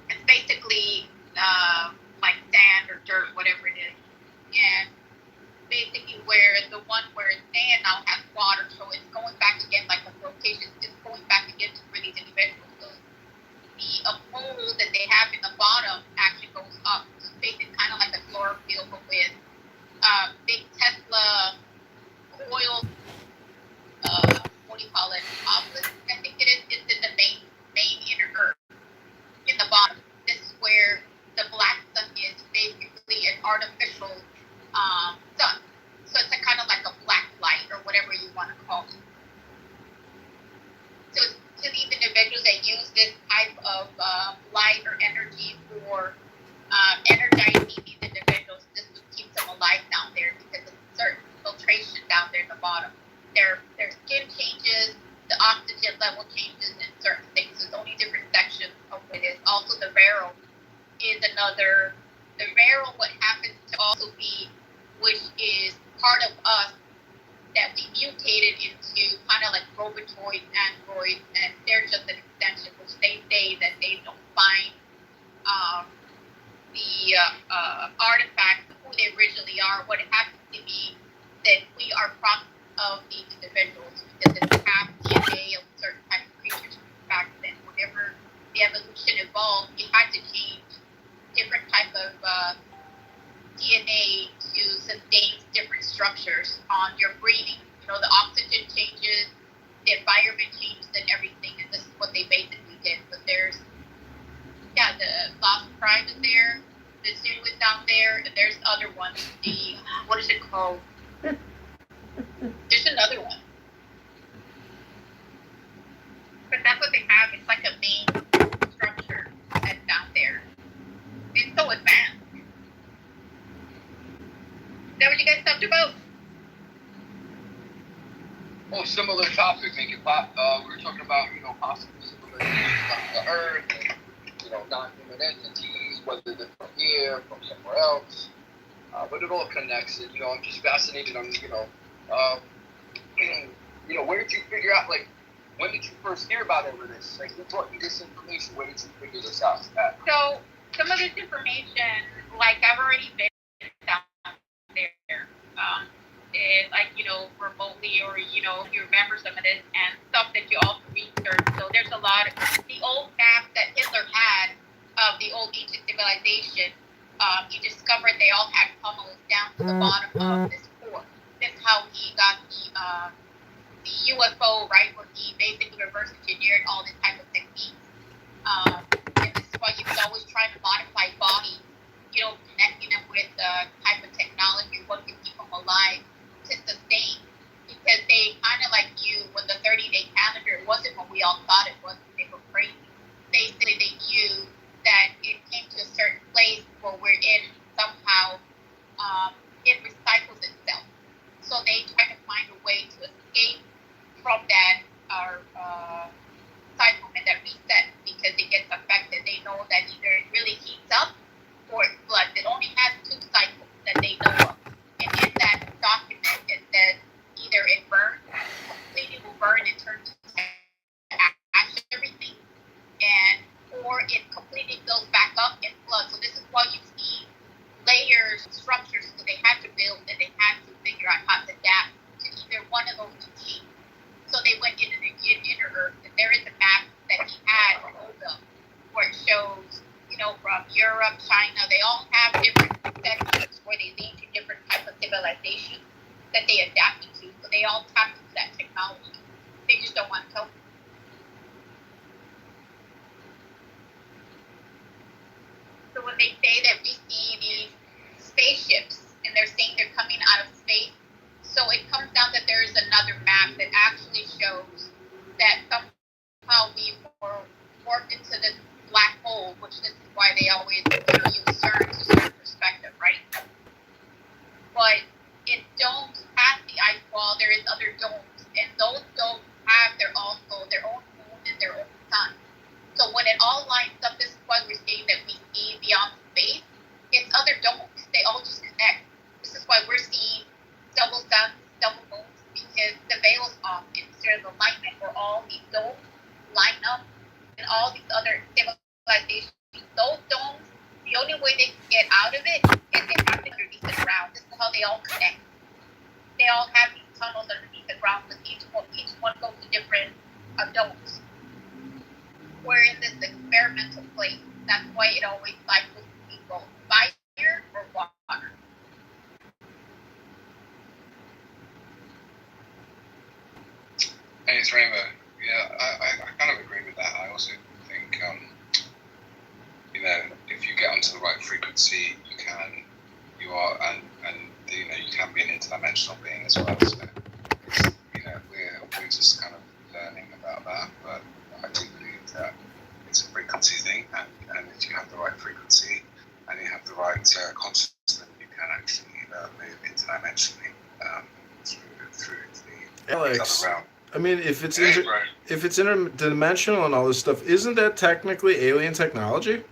It's basically like sand or dirt, whatever it is, and basically where it's sand now has water, so it's going back again like a rotation. It's going back again to where these individuals. So the hole that they have in the bottom actually goes up. So it's basically kind of like a chlorophyll, but with big Tesla coil. What do you call it? Obelisk, I think it is. It's in the main inner earth in the bottom. This is where the black sun is, basically an artificial sun. So it's a kind of like a black light or whatever you want to call it. So to these individuals that use this type of light or energy for energizing these individuals, this would keep them alive down there, because of certain filtration down there in the bottom. Their skin changes, the oxygen level changes, and certain things. There's only different sections of it is. Also, the varroa is another. The varroa, what happens to also be, which is part of us that we mutated into kind of like robotoids, androids, and they're just an extension, which they say that they don't find the artifacts of who they originally are. What it happens to be that we are products of these individuals, because it's half DNA of certain types of creatures back then. Whenever the evolution evolved, it had to change different type of DNA to sustain different structures on your breathing. The oxygen changes, the environment changes, and everything, and this is what they basically did. But there's, the Lost Prime is there, the zoo is down there, and there's other ones. What is it called? There's another one. But that's what they have. It's like a main structure that's down there. It's so advanced. Is that what you guys talked about? Oh, similar topic, make it pop. We were talking about, possible civilizations on the Earth, and, non-human entities, whether they're from here, from somewhere else. But it all connects, and, I'm just fascinated on, where did you figure out, when did you first hear about all of this? Who brought you this information? Where did you figure this out at? So, some of this information, I've already been down there, remotely, or, if you remember some of this, and stuff that you also research. So, there's a lot of the old maps that Hitler had of the old ancient civilization. He discovered they all had tunnels down to the bottom of this core. This is how he got the UFO, right, where he basically reverse engineered all this type of techniques. And this is why he was always trying to modify bodies, connecting them with type of technology, what can keep them alive to sustain. Because they kind of like you with the 30-day calendar, it wasn't what we all thought it was. China, they all have different sections where they lead to different types of civilizations that they adapt to. So they all tap into that technology. They just don't want to tell. So when they say that we see these spaceships and they're saying they're coming out of space, so it comes down that there is another map that actually shows that somehow we were warped into this black hole, which this is why they always use CERN to certain perspective, right? But in domes past the ice wall, there is other domes, and those domes have their own moon and their own sun. So when it all lines up, this is why we're saying that we see beyond space. It's other domes. They all just connect. This is why we're seeing double suns, double moons, because the veil is off. Instead of alignment where all these domes line up and all these other civilizations, those domes, the only way they can get out of it is they have to underneath the ground. This is how they all connect. They all have these tunnels underneath the ground, but each one goes to different domes. We're in this experimental place. That's why it always cycles people, fire or water. Hey, it's Rainbow. Yeah, I kind of agree with that. I also think, if you get onto the right frequency, you can be an interdimensional being as well. So, we're just kind of learning about that, but I do believe that it's a frequency thing, and if you have the right frequency and you have the right consciousness, then you can actually move interdimensionally through the Alex, other realm. I mean, if it's interdimensional and all this stuff, isn't that technically alien technology?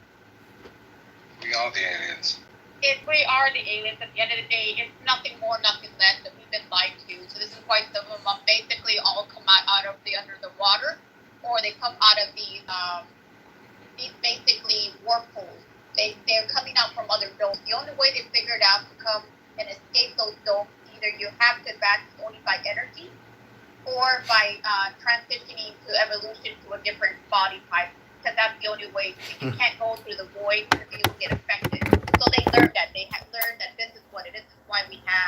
We are the aliens. If we are the aliens, at the end of the day, it's nothing more, nothing less that we've been lied to. So this is why some of them basically all come out of under the water, or they come out of these basically wormholes. They're coming out from other domes. The only way they figured out to come and escape those domes, either you have to advance only by energy, or by transitioning to evolution to a different body type, because that's the only way. You can't go through the void because you will get affected. So they learned that. They have learned that this is what it is. This is why we have